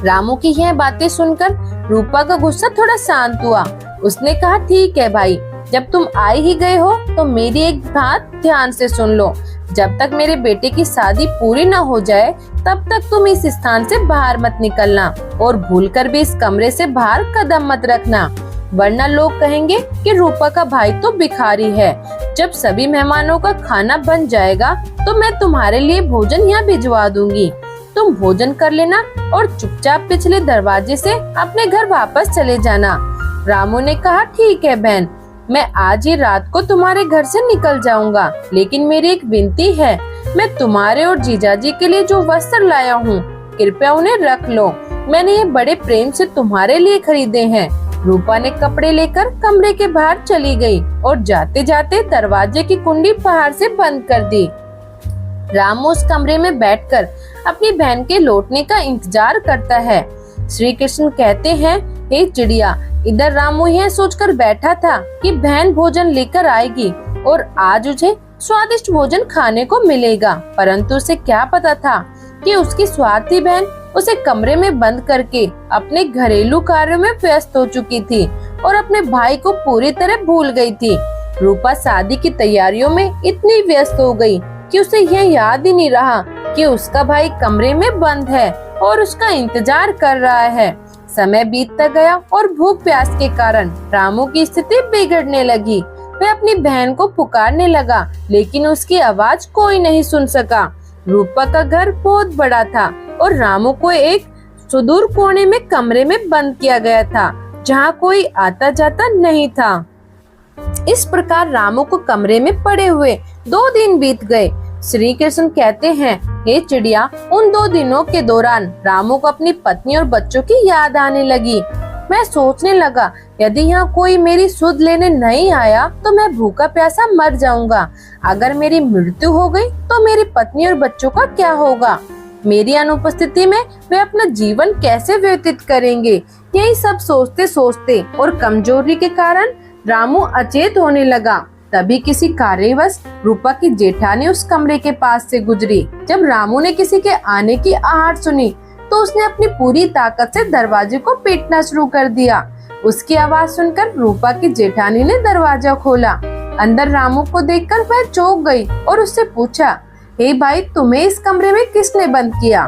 Speaker 1: रामू की यह बातें सुनकर रूपा का गुस्सा थोड़ा शांत हुआ। उसने कहा, ठीक है भाई, जब तुम आ ही गए हो तो मेरी एक बात ध्यान से सुन लो। जब तक मेरे बेटे की शादी पूरी न हो जाए तब तक तुम इस स्थान से बाहर मत निकलना और भूलकर भी इस कमरे से बाहर कदम मत रखना, वरना लोग कहेंगे कि रूपा का भाई तो भिखारी है। जब सभी मेहमानों का खाना बन जाएगा तो मैं तुम्हारे लिए भोजन यहाँ भिजवा दूंगी। तुम भोजन कर लेना और चुपचाप पिछले दरवाजे से अपने घर वापस चले जाना। रामू ने कहा, ठीक है बहन, मैं आज ही रात को तुम्हारे घर से निकल जाऊंगा, लेकिन मेरी एक विनती है। मैं तुम्हारे और जीजाजी के लिए जो वस्त्र लाया हूँ, कृपया उन्हें रख लो। मैंने ये बड़े प्रेम से तुम्हारे लिए खरीदे हैं। रूपा ने कपड़े लेकर कमरे के बाहर चली गई और जाते जाते दरवाजे की कुंडी बाहर से बंद कर दी। रामू उस कमरे में बैठकर अपनी बहन के लौटने का इंतजार करता है। श्री कृष्ण कहते हैं, हे चिड़िया, इधर रामू यह सोचकर बैठा था कि बहन भोजन लेकर आएगी और आज उसे स्वादिष्ट भोजन खाने को मिलेगा, परंतु उसे क्या पता था कि उसकी स्वार्थी बहन उसे कमरे में बंद करके अपने घरेलू कार्यों में व्यस्त हो चुकी थी और अपने भाई को पूरी तरह भूल गई थी। रूपा शादी की तैयारियों में इतनी व्यस्त हो गई कि उसे यह याद ही नहीं रहा कि उसका भाई कमरे में बंद है और उसका इंतजार कर रहा है। समय बीतता गया और भूख प्यास के कारण रामू की स्थिति बिगड़ने लगी। वह अपनी बहन को पुकारने लगा, लेकिन उसकी आवाज कोई नहीं सुन सका। रूपा का घर बहुत बड़ा था और रामू को एक सुदूर कोने में कमरे में बंद किया गया था, जहाँ कोई आता जाता नहीं था। इस प्रकार रामू को कमरे में पड़े हुए 2 दिन बीत गए। श्री कृष्ण कहते हैं, हे चिड़िया, उन 2 दिनों के दौरान रामू को अपनी पत्नी और बच्चों की याद आने लगी। मैं सोचने लगा, यदि यहाँ कोई मेरी सुध लेने नहीं आया तो मैं भूखा प्यासा मर जाऊंगा। अगर मेरी मृत्यु हो गई तो मेरी पत्नी और बच्चों का क्या होगा? मेरी अनुपस्थिति में वे अपना जीवन कैसे व्यतीत करेंगे? यही सब सोचते सोचते और कमजोरी के कारण रामू अचेत होने लगा। तभी किसी कार्यवश रूपा की जेठानी उस कमरे के पास से गुजरी। जब रामू ने किसी के आने की आहट सुनी तो उसने अपनी पूरी ताकत से दरवाजे को पीटना शुरू कर दिया। उसकी आवाज सुनकर रूपा की जेठानी ने दरवाजा खोला। अंदर रामू को देखकर वह चौंक गई और उससे पूछा, हे भाई, तुम्हें इस कमरे में किसने बंद किया?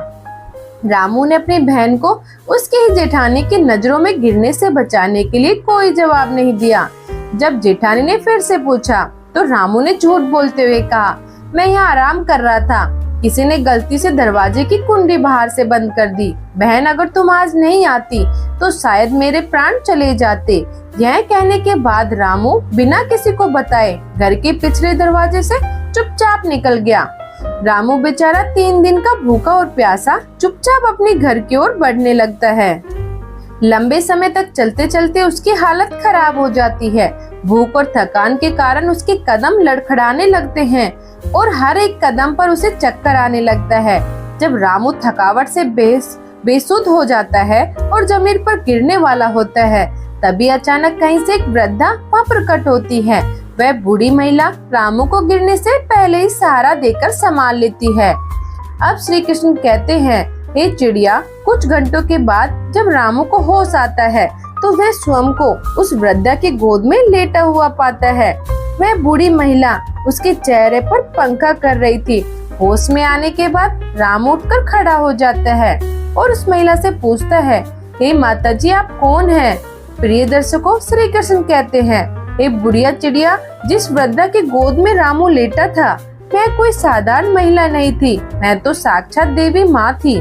Speaker 1: रामू ने अपनी बहन को उसकी ही जेठानी की नजरों में गिरने से बचाने के लिए कोई जवाब नहीं दिया। जब जेठानी ने फिर से पूछा तो रामू ने झूठ बोलते हुए कहा, मैं यहाँ आराम कर रहा था। किसी ने गलती से दरवाजे की कुंडी बाहर से बंद कर दी। बहन, अगर तुम आज नहीं आती तो शायद मेरे प्राण चले जाते। यह कहने के बाद रामू बिना किसी को बताए घर के पिछले दरवाजे से चुपचाप निकल गया। रामू बेचारा 3 दिन का भूखा और प्यासा चुपचाप अपने घर की ओर बढ़ने लगता है। लंबे समय तक चलते चलते उसकी हालत खराब हो जाती है। भूख और थकान के कारण उसके कदम लड़खड़ाने लगते हैं और हर एक कदम पर उसे चक्कर आने लगता है। जब रामू थकावट से बेसुध हो जाता है और जमीन पर गिरने वाला होता है, तभी अचानक कहीं से एक वृद्धा वहाँ प्रकट होती है। वह बूढ़ी महिला रामू को गिरने से पहले ही सहारा देकर संभाल लेती है। अब श्री कृष्ण कहते हैं, हे चिड़िया, कुछ घंटों के बाद जब रामू को होश आता है तो वह स्वयं को उस वृद्धा के गोद में लेटा हुआ पाता है। वह बूढ़ी महिला उसके चेहरे पर पंखा कर रही थी। होश में आने के बाद रामू उठकर खड़ा हो जाता है और उस महिला से पूछता है, हे माता जी, आप कौन हैं? प्रिय दर्शकों, श्री कृष्ण कहते हैं, हे बुढ़िया चिड़िया, जिस वृद्धा के गोद में रामू लेटा था वह कोई साधारण महिला नहीं थी, वह तो साक्षात देवी माँ थी।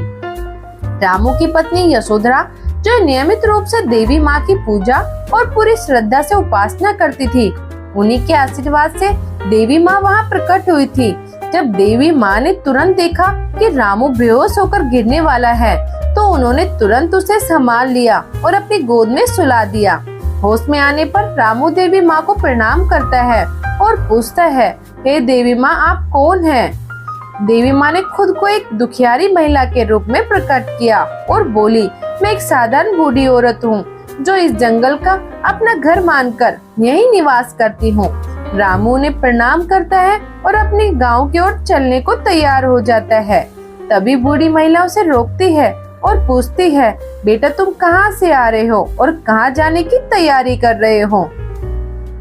Speaker 1: रामू की पत्नी यशोधरा, जो नियमित रूप से देवी माँ की पूजा और पूरी श्रद्धा से उपासना करती थी, उन्हीं के आशीर्वाद से देवी माँ वहाँ प्रकट हुई थी। जब देवी माँ ने तुरंत देखा कि रामू बेहोश होकर गिरने वाला है तो उन्होंने तुरंत उसे संभाल लिया और अपनी गोद में सुला दिया। होश में आने पर रामू देवी माँ को प्रणाम करता है और पूछता है, हे देवी माँ, आप कौन हैं? देवी माँ ने खुद को एक दुखियारी महिला के रूप में प्रकट किया और बोली, मैं एक साधारण बूढ़ी औरत हूँ जो इस जंगल का अपना घर मानकर यहीं निवास करती हूँ। रामू ने प्रणाम करता है और अपने गांव की ओर चलने को तैयार हो जाता है। तभी बूढ़ी महिला उसे रोकती है और पूछती है, बेटा तुम कहाँ से आ रहे हो और कहाँ जाने की तैयारी कर रहे हो?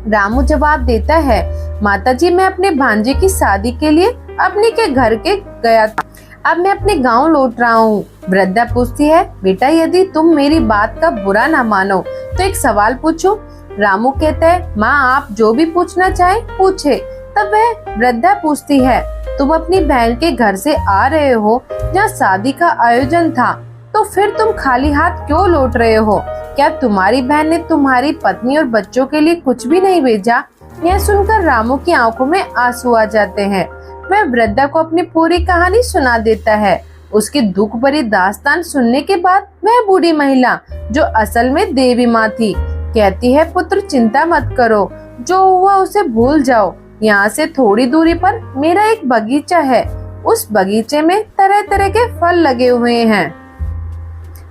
Speaker 1: रामू जवाब देता है, माताजी मैं अपने भांजे की शादी के लिए अपने के घर के गया था, अब मैं अपने गांव लौट रहा हूँ। वृद्धा पूछती है, बेटा यदि तुम मेरी बात का बुरा ना मानो तो एक सवाल पूछूं? रामू कहता है, माँ आप जो भी पूछना चाहे पूछे। तब वह वृद्धा पूछती है, तुम अपनी बहन के घर से आ रहे हो जहाँ शादी का आयोजन था, तो फिर तुम खाली हाथ क्यों लौट रहे हो? क्या तुम्हारी बहन ने तुम्हारी पत्नी और बच्चों के लिए कुछ भी नहीं भेजा? यह सुनकर रामू की आंखों में आंसू आ जाते हैं। वह वृद्धा को अपनी पूरी कहानी सुना देता है। उसकी दुख भरी दास्तान सुनने के बाद वह बूढ़ी महिला, जो असल में देवी माँ थी, कहती है, पुत्र चिंता मत करो, जो हुआ उसे भूल जाओ। यहाँ से थोड़ी दूरी पर मेरा एक बगीचा है, उस बगीचे में तरह तरह के फल लगे हुए हैं।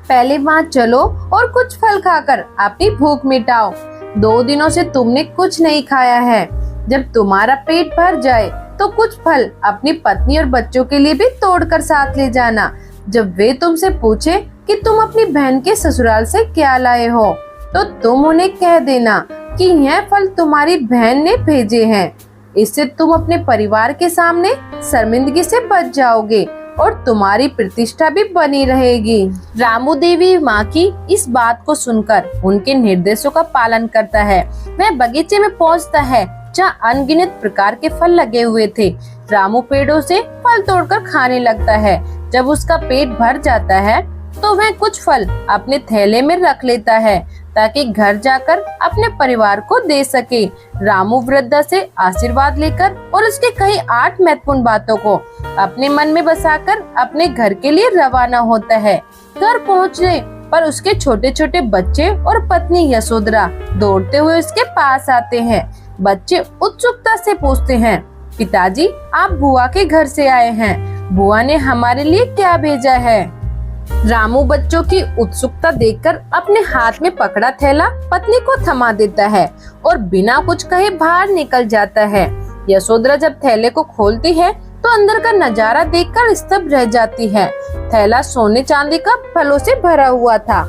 Speaker 1: पहले वहाँ चलो और कुछ फल खाकर अपनी भूख मिटाओ। 2 दिनों से तुमने कुछ नहीं खाया है। जब तुम्हारा पेट भर जाए तो कुछ फल अपनी पत्नी और बच्चों के लिए भी तोड़कर साथ ले जाना। जब वे तुमसे पूछे कि तुम अपनी बहन के ससुराल से क्या लाए हो, तो तुम उन्हें कह देना कि यह फल तुम्हारी बहन ने भेजे हैं। इससे तुम अपने परिवार के सामने शर्मिंदगी से बच जाओगे और तुम्हारी प्रतिष्ठा भी बनी रहेगी। रामू देवी माँ की इस बात को सुनकर उनके निर्देशों का पालन करता है। वह बगीचे में पहुँचता है जहाँ अनगिनत प्रकार के फल लगे हुए थे। रामू पेड़ों से फल तोड़कर खाने लगता है। जब उसका पेट भर जाता है तो वह कुछ फल अपने थैले में रख लेता है ताकि घर जाकर अपने परिवार को दे सके। रामू वृद्धा से आशीर्वाद लेकर और उसके कई 8 महत्वपूर्ण बातों को अपने मन में बसाकर अपने घर के लिए रवाना होता है। घर पहुँचने पर उसके छोटे छोटे बच्चे और पत्नी यशोधरा दौड़ते हुए उसके पास आते हैं। बच्चे उत्सुकता से पूछते हैं, पिताजी आप बुआ के घर से आए हैं, बुआ ने हमारे लिए क्या भेजा है? रामू बच्चों की उत्सुकता देखकर अपने हाथ में पकड़ा थैला पत्नी को थमा देता है और बिना कुछ कहे बाहर निकल जाता है। यशोधरा जब थैले को खोलती है तो अंदर का नजारा देखकर स्तब्ध रह जाती है। थैला सोने चांदी का फलों से भरा हुआ था।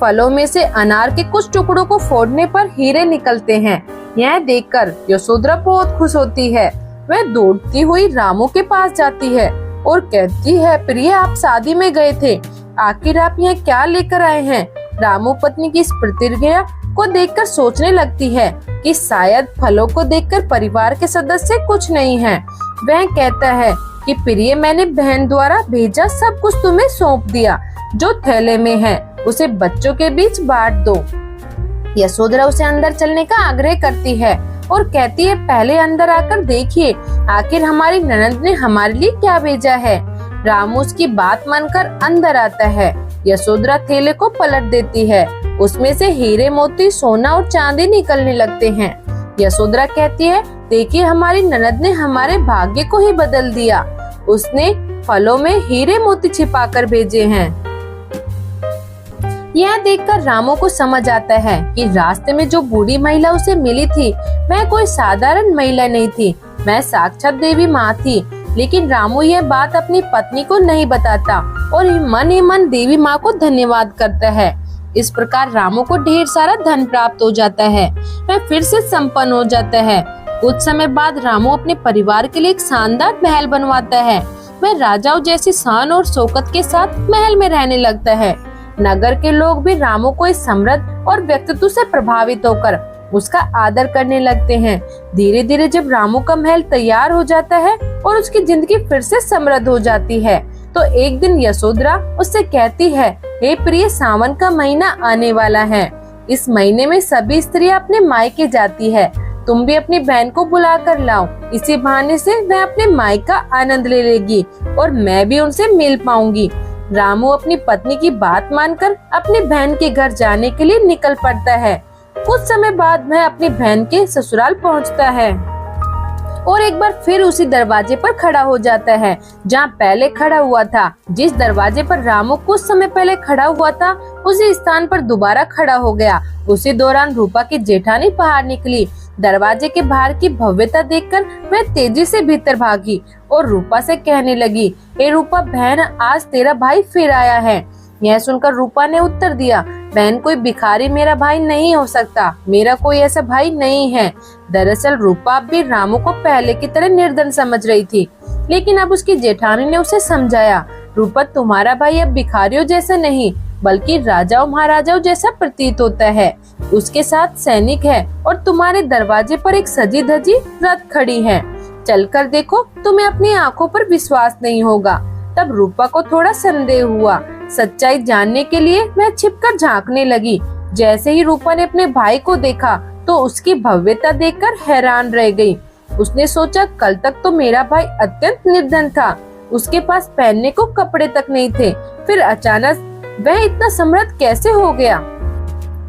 Speaker 1: फलों में से अनार के कुछ टुकड़ों को फोड़ने पर हीरे निकलते हैं। यह देखकर यशोधरा बहुत खुश होती है। वह दौड़ती हुई रामू के पास जाती है और कहती है, प्रिय आप शादी में गए थे, आखिर आप यहाँ क्या लेकर आए हैं? रामू पत्नी की इस प्रतिक्रिया को देखकर सोचने लगती है कि शायद फलों को देखकर परिवार के सदस्य कुछ नहीं हैं। वह कहता है कि प्रिय मैंने बहन द्वारा भेजा सब कुछ तुम्हें सौंप दिया, जो थैले में है उसे बच्चों के बीच बांट दो। यशोधरा उसे अंदर चलने का आग्रह करती है और कहती है, पहले अंदर आकर देखिए आखिर हमारी ननद ने हमारे लिए क्या भेजा है। रामू उसकी बात मानकर अंदर आता है। यशोधरा थैले को पलट देती है। उसमें से हीरे मोती सोना और चांदी निकलने लगते हैं। यशोधरा कहती है, देखिए हमारी ननद ने हमारे भाग्य को ही बदल दिया, उसने फलों में हीरे मोती छिपाकर भेजे हैं। यह देखकर रामू को समझ आता है कि रास्ते में जो बूढ़ी महिला उसे मिली थी वह कोई साधारण महिला नहीं थी, वह साक्षात देवी माँ थी। लेकिन रामू यह बात अपनी पत्नी को नहीं बताता और मन ही मन देवी माँ को धन्यवाद करता है। इस प्रकार रामू को ढेर सारा धन प्राप्त हो जाता है। वह फिर से संपन्न हो जाता है। कुछ समय बाद रामू अपने परिवार के लिए एक शानदार महल बनवाता है। वह राजाओं जैसी शान और शौकत के साथ महल में रहने लगता है। नगर के लोग भी रामू को इस समृद्ध और व्यक्तित्व से प्रभावित होकर उसका आदर करने लगते हैं। धीरे धीरे जब रामू का महल तैयार हो जाता है और उसकी जिंदगी फिर से समृद्ध हो जाती है, तो एक दिन यशोधरा उससे कहती है, हे प्रिय, सावन का महीना आने वाला है। इस महीने में सभी स्त्रियां अपने मायके जाती है। तुम भी अपनी बहन को बुला कर लाओ। इसी बहाने से वह अपने मायके का आनंद ले लेगी और मैं भी उनसे मिल पाऊंगी। रामू अपनी पत्नी की बात मानकर अपनी बहन के घर जाने के लिए निकल पड़ता है। कुछ समय बाद वह अपनी बहन के ससुराल पहुंचता है और एक बार फिर उसी दरवाजे पर खड़ा हो जाता है जहां पहले खड़ा हुआ था। जिस दरवाजे पर रामू कुछ समय पहले खड़ा हुआ था, उसी स्थान पर दोबारा खड़ा हो गया। उसी दौरान रूपा की जेठानी बाहर निकली। दरवाजे के बाहर की भव्यता देखकर वह तेजी से भीतर भागी और रूपा से कहने लगी, ए रूपा बहन, आज तेरा भाई फिर आया है। यह सुनकर रूपा ने उत्तर दिया, बहन, कोई भिखारी मेरा भाई नहीं हो सकता, मेरा कोई ऐसा भाई नहीं है। दरअसल रूपा भी रामू को पहले की तरह निर्धन समझ रही थी, लेकिन अब उसकी जेठानी ने उसे समझाया, रूपा, तुम्हारा भाई अब भिखारियों जैसा नहीं बल्कि राजाओं महाराजाओं जैसा प्रतीत होता है। उसके साथ सैनिक है और तुम्हारे दरवाजे पर एक सजी धजी रथ खड़ी है। चलकर देखो, तुम्हें अपनी आंखों पर विश्वास नहीं होगा। तब रूपा को थोड़ा संदेह हुआ। सच्चाई जानने के लिए वह छिपकर झांकने लगी। जैसे ही रूपा ने अपने भाई को देखा तो उसकी भव्यता देखकर हैरान रह गई। उसने सोचा, कल तक तो मेरा भाई अत्यंत निर्धन था, उसके पास पहनने को कपड़े तक नहीं थे, फिर अचानक वह इतना समृद्ध कैसे हो गया।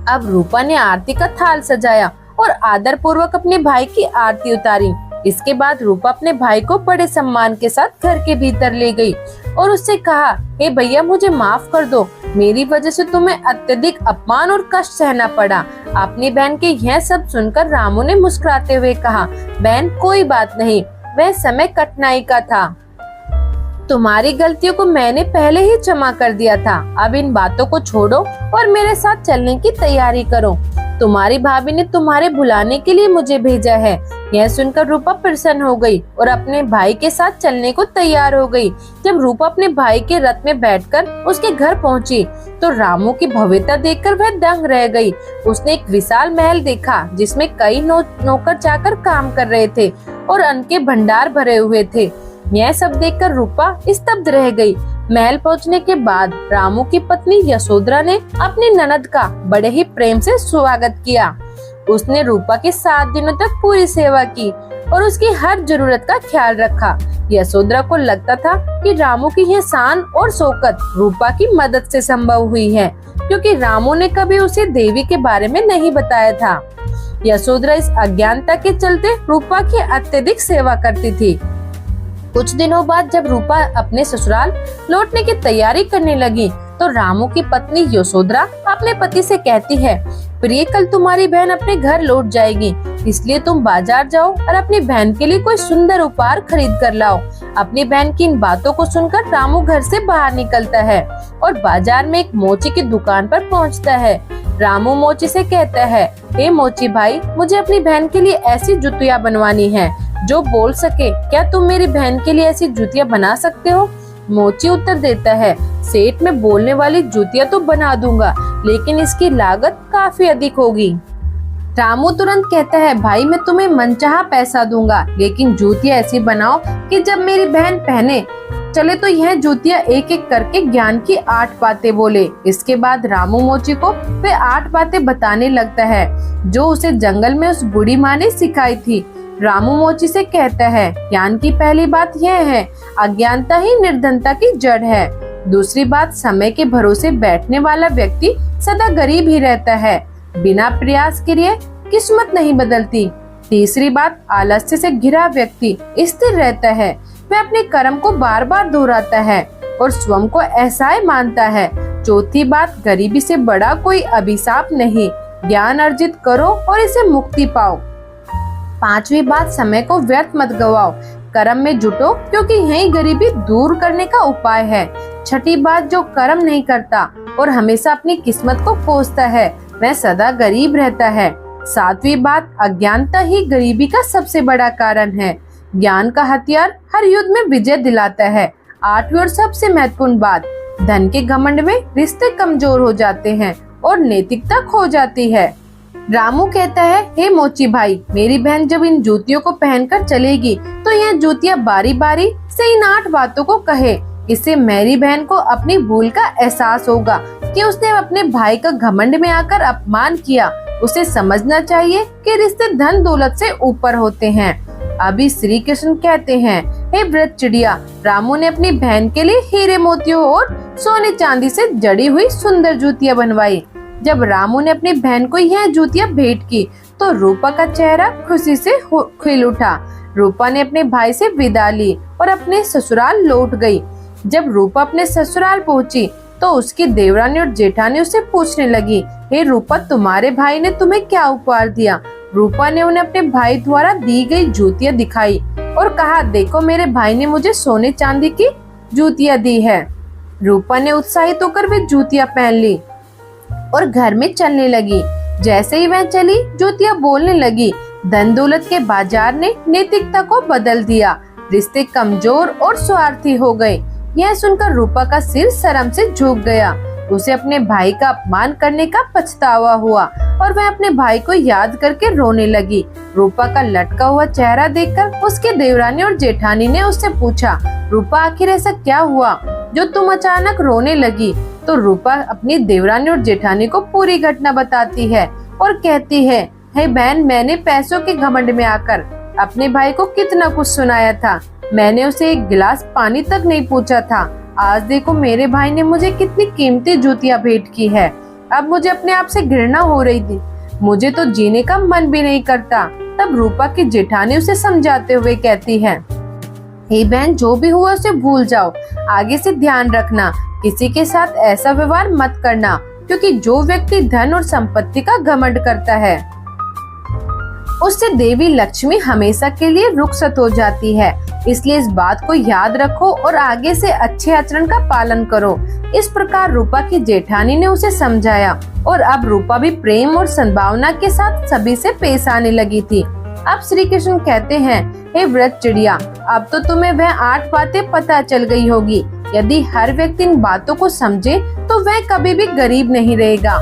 Speaker 1: अब रूपा ने आरती का थाल सजाया और आदर पूर्वक अपने भाई की आरती उतारी। इसके बाद रूपा अपने भाई को बड़े सम्मान के साथ घर के भीतर ले गई और उससे कहा, हे भैया, मुझे माफ कर दो, मेरी वजह से तुम्हें अत्यधिक अपमान और कष्ट सहना पड़ा। अपनी बहन के यह सब सुनकर रामू ने मुस्कुराते हुए कहा, बहन, कोई बात नहीं, वह समय कठिनाई का था, तुम्हारी गलतियों को मैंने पहले ही क्षमा कर दिया था। अब इन बातों को छोड़ो और मेरे साथ चलने की तैयारी करो। तुम्हारी भाभी ने तुम्हारे बुलाने के लिए मुझे भेजा है। यह सुनकर रूपा प्रसन्न हो गई और अपने भाई के साथ चलने को तैयार हो गई। जब रूपा अपने भाई के रथ में बैठकर उसके घर पहुंची तो रामू की भव्यता देखकर वह दंग रह गई। उसने एक विशाल महल देखा जिसमें कई नौकर चाकर काम कर रहे थे और अन्न के भंडार भरे हुए थे। यह सब देखकर रूपा स्तब्ध रह गई। महल पहुंचने के बाद रामू की पत्नी यशोधरा ने अपनी ननद का बड़े ही प्रेम से स्वागत किया। उसने रूपा की 7 दिनों तक पूरी सेवा की और उसकी हर जरूरत का ख्याल रखा। यशोधरा को लगता था कि रामू की यह शान और शौकत रूपा की मदद से संभव हुई है, क्योंकि रामू ने कभी उसे देवी के बारे में नहीं बताया था। यशोधरा इस अज्ञानता के चलते रूपा की अत्यधिक सेवा करती थी। कुछ दिनों बाद जब रूपा अपने ससुराल लौटने की तैयारी करने लगी तो रामू की पत्नी यशोधरा अपने पति से कहती है, प्रिय, कल तुम्हारी बहन अपने घर लौट जाएगी, इसलिए तुम बाजार जाओ और अपनी बहन के लिए कोई सुंदर उपहार खरीद कर लाओ। अपनी बहन की इन बातों को सुनकर रामू घर से बाहर निकलता है और बाजार में एक मोची की दुकान पर पहुंचता है। रामू मोची से कहता है, हे मोची भाई, मुझे अपनी बहन के लिए ऐसी जुतियाँ बनवानी है जो बोल सके, क्या तुम मेरी बहन के लिए ऐसी जूतियाँ बना सकते हो? मोची उत्तर देता है, सेठ, मैं बोलने वाली जूतियाँ तो बना दूंगा, लेकिन इसकी लागत काफी अधिक होगी। रामू तुरंत कहता है, भाई, मैं तुम्हें मनचाहा पैसा दूंगा, लेकिन जूतियाँ ऐसी बनाओ कि जब मेरी बहन पहने चले तो यह जूतियाँ एक एक करके ज्ञान की 8 बातें बोले। इसके बाद रामू मोची को वे 8 बातें बताने लगता है जो उसे जंगल में उस बूढ़ी माँ ने सिखाई थी। रामू मोची से कहता है, ज्ञान की पहली बात यह है, अज्ञानता ही निर्धनता की जड़ है। दूसरी बात, समय के भरोसे बैठने वाला व्यक्ति सदा गरीब ही रहता है, बिना प्रयास किए किस्मत नहीं बदलती। तीसरी बात, आलस्य से घिरा व्यक्ति स्थिर रहता है, वह अपने कर्म को बार बार दोहराता है और स्वयं को असहाय मानता है। चौथी बात, गरीबी से बड़ा कोई अभिशाप नहीं, ज्ञान अर्जित करो और इसे मुक्ति पाओ। पांचवी बात, समय को व्यर्थ मत गवाओ, कर्म में जुटो, क्योंकि यही गरीबी दूर करने का उपाय है। छठी बात, जो कर्म नहीं करता और हमेशा अपनी किस्मत को कोसता है, वह सदा गरीब रहता है। सातवीं बात, अज्ञानता ही गरीबी का सबसे बड़ा कारण है, ज्ञान का हथियार हर युद्ध में विजय दिलाता है। आठवीं और सबसे महत्वपूर्ण बात, धन के घमंड में रिश्ते कमजोर हो जाते हैं और नैतिकता खो जाती है। रामू कहता है, हे मोची भाई, मेरी बहन जब इन जूतियों को पहनकर चलेगी तो यह जूतियाँ बारी बारी से इन 8 बातों को कहे। इससे मेरी बहन को अपनी भूल का एहसास होगा कि उसने अपने भाई का घमंड में आकर अपमान किया। उसे समझना चाहिए कि रिश्ते धन दौलत से ऊपर होते हैं। अभी श्री कृष्ण कहते हैं, हे व्रत चिड़िया, रामू ने अपनी बहन के लिए हीरे मोतियों और सोने चांदी से जड़ी हुई सुंदर जूतियाँ बनवाई। जब रामू ने अपनी बहन को यह जूतियां भेंट की तो रूपा का चेहरा खुशी से खिल उठा। रूपा ने अपने भाई से विदा ली और अपने ससुराल लौट गई। जब रूपा अपने ससुराल पहुंची तो उसकी देवरानी और जेठानी उससे पूछने लगी, हे रूपा, तुम्हारे भाई ने तुम्हें क्या उपहार दिया? रूपा ने उन्हें अपने भाई द्वारा दी गई जूतियां दिखाई और कहा, देखो मेरे भाई ने मुझे सोने चांदी की जूतियां दी है। रूपा ने उत्साहित होकर वे जूतियां पहन ली और घर में चलने लगी। जैसे ही वह चली, जूतियां बोलने लगी, धन दौलत के बाजार ने नैतिकता को बदल दिया, रिश्ते कमजोर और स्वार्थी हो गए। यह सुनकर रूपा का सिर शर्म से झुक गया। उसे अपने भाई का अपमान करने का पछतावा हुआ और वह अपने भाई को याद करके रोने लगी। रूपा का लटका हुआ चेहरा देखकर उसके देवरानी और जेठानी ने उससे पूछा, रूपा, आखिर ऐसा क्या हुआ जो तुम अचानक रोने लगी? तो रूपा अपनी देवरानी और जेठानी को पूरी घटना बताती है और कहती है, हे बहन, मैंने पैसों के घमंड में आकर अपने भाई को कितना कुछ सुनाया था। मैंने उसे एक गिलास पानी तक नहीं पूछा था। आज देखो मेरे भाई ने मुझे कितनी कीमती जूतियां भेंट की है। अब मुझे अपने आप से घृणा हो रही थी, मुझे तो जीने का मन भी नहीं करता। तब रूपा की जेठानी उसे समझाते हुए कहती है, हे बहन, जो भी हुआ उसे भूल जाओ। आगे से ध्यान रखना, किसी के साथ ऐसा व्यवहार मत करना, क्योंकि जो व्यक्ति धन और संपत्ति का घमंड करता है उससे देवी लक्ष्मी हमेशा के लिए रुखसत हो जाती है। इसलिए इस बात को याद रखो और आगे से अच्छे आचरण का पालन करो। इस प्रकार रूपा की जेठानी ने उसे समझाया और अब रूपा भी प्रेम और सद्भावना के साथ सभी से पेश आने लगी थी। अब श्री कृष्ण कहते हैं, हे व्रत चिड़िया, अब तो तुम्हें वह 8 बातें पता चल गई होगी। यदि हर व्यक्ति इन बातों को समझे तो वह कभी भी गरीब नहीं रहेगा।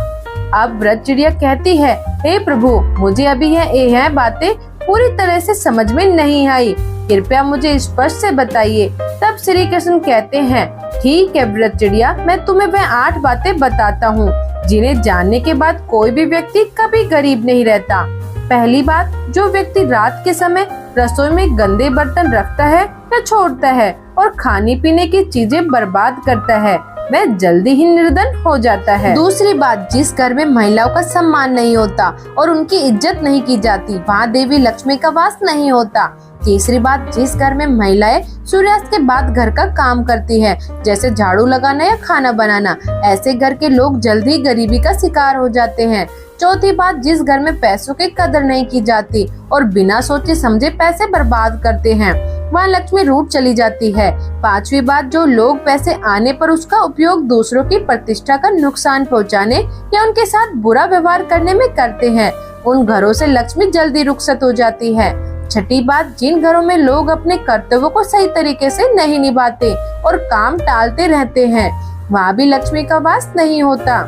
Speaker 1: अब व्रत चिड़िया कहती है, हे प्रभु, मुझे अभी यह बातें पूरी तरह से समझ में नहीं आई, कृपया मुझे स्पष्ट से बताइए। तब श्री कृष्ण कहते हैं, ठीक है व्रत चिड़िया, मैं तुम्हें वह 8 बातें बताता हूँ जिन्हें जानने के बाद कोई भी व्यक्ति कभी गरीब नहीं रहता। पहली बात, जो व्यक्ति रात के समय रसोई में गंदे बर्तन रखता है या छोड़ता है और खाने पीने की चीजें बर्बाद करता है, वह जल्दी ही निर्धन हो जाता है। दूसरी बात, जिस घर में महिलाओं का सम्मान नहीं होता और उनकी इज्जत नहीं की जाती, वहाँ देवी लक्ष्मी का वास नहीं होता। तीसरी बात, जिस घर में महिलाएं सूर्यास्त के बाद घर का काम करती हैं, जैसे झाड़ू लगाना या खाना बनाना, ऐसे घर के लोग जल्दी गरीबी का शिकार हो जाते हैं। चौथी बात, जिस घर में पैसों की कदर नहीं की जाती और बिना सोचे समझे पैसे बर्बाद करते हैं, वहाँ लक्ष्मी रूठ चली जाती है। पांचवी बात, जो लोग पैसे आने पर उसका उपयोग दूसरों की प्रतिष्ठा का नुकसान पहुँचाने या उनके साथ बुरा व्यवहार करने में करते हैं, उन घरों से लक्ष्मी जल्दी रुखसत हो जाती है। छठी बात, जिन घरों में लोग अपने कर्तव्यों को सही तरीके से नहीं निभाते और काम टालते रहते हैं, वहाँ भी लक्ष्मी का वास नहीं होता।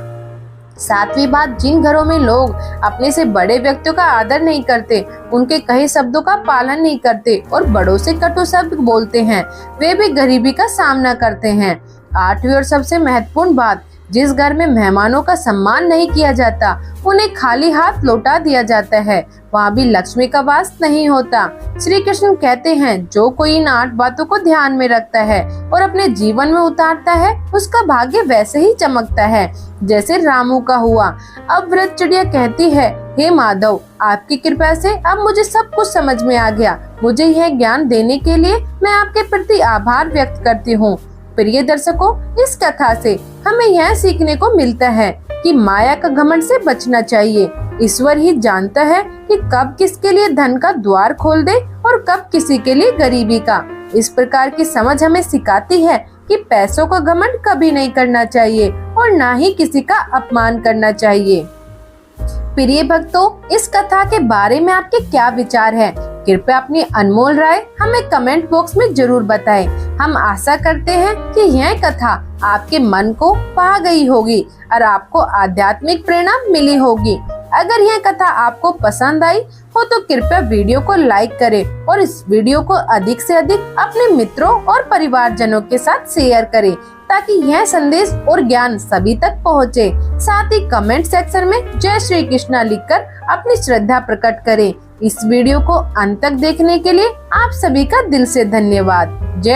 Speaker 1: सातवीं बात, जिन घरों में लोग अपने से बड़े व्यक्तियों का आदर नहीं करते, उनके कहे शब्दों का पालन नहीं करते और बड़ों से कटु शब्द बोलते हैं, वे भी गरीबी का सामना करते हैं। आठवीं और सबसे महत्वपूर्ण बात, जिस घर में मेहमानों का सम्मान नहीं किया जाता, उन्हें खाली हाथ लौटा दिया जाता है, वहाँ भी लक्ष्मी का वास नहीं होता। श्री कृष्ण कहते हैं, जो कोई इन 8 बातों को ध्यान में रखता है और अपने जीवन में उतारता है, उसका भाग्य वैसे ही चमकता है जैसे रामू का हुआ। अब व्रत चिड़िया कहती है, हे माधव, आपकी कृपा से अब मुझे सब कुछ समझ में आ गया। मुझे यह ज्ञान देने के लिए मैं आपके प्रति आभार व्यक्त करती हूँ। प्रिय दर्शकों, इस कथा से हमें यह सीखने को मिलता है कि माया का घमंड से बचना चाहिए। ईश्वर ही जानता है कि कब किसके लिए धन का द्वार खोल दे और कब किसी के लिए गरीबी का। इस प्रकार की समझ हमें सिखाती है कि पैसों का घमंड कभी नहीं करना चाहिए और ना ही किसी का अपमान करना चाहिए। प्रिय भक्तों, इस कथा के बारे में आपके क्या विचार हैं? कृपया अपनी अनमोल राय हमें कमेंट बॉक्स में जरूर बताएं। हम आशा करते हैं कि यह कथा आपके मन को पा गई होगी और आपको आध्यात्मिक प्रेरणा मिली होगी। अगर यह कथा आपको पसंद आई हो तो कृपया वीडियो को लाइक करें और इस वीडियो को अधिक से अधिक अपने मित्रों और परिवारजनों के साथ शेयर करें, ताकि यह संदेश और ज्ञान सभी तक पहुंचे। साथ ही कमेंट सेक्शन में जय श्री कृष्णा लिखकर अपनी श्रद्धा प्रकट करें। इस वीडियो को अंत तक देखने के लिए आप सभी का दिल से धन्यवाद। जय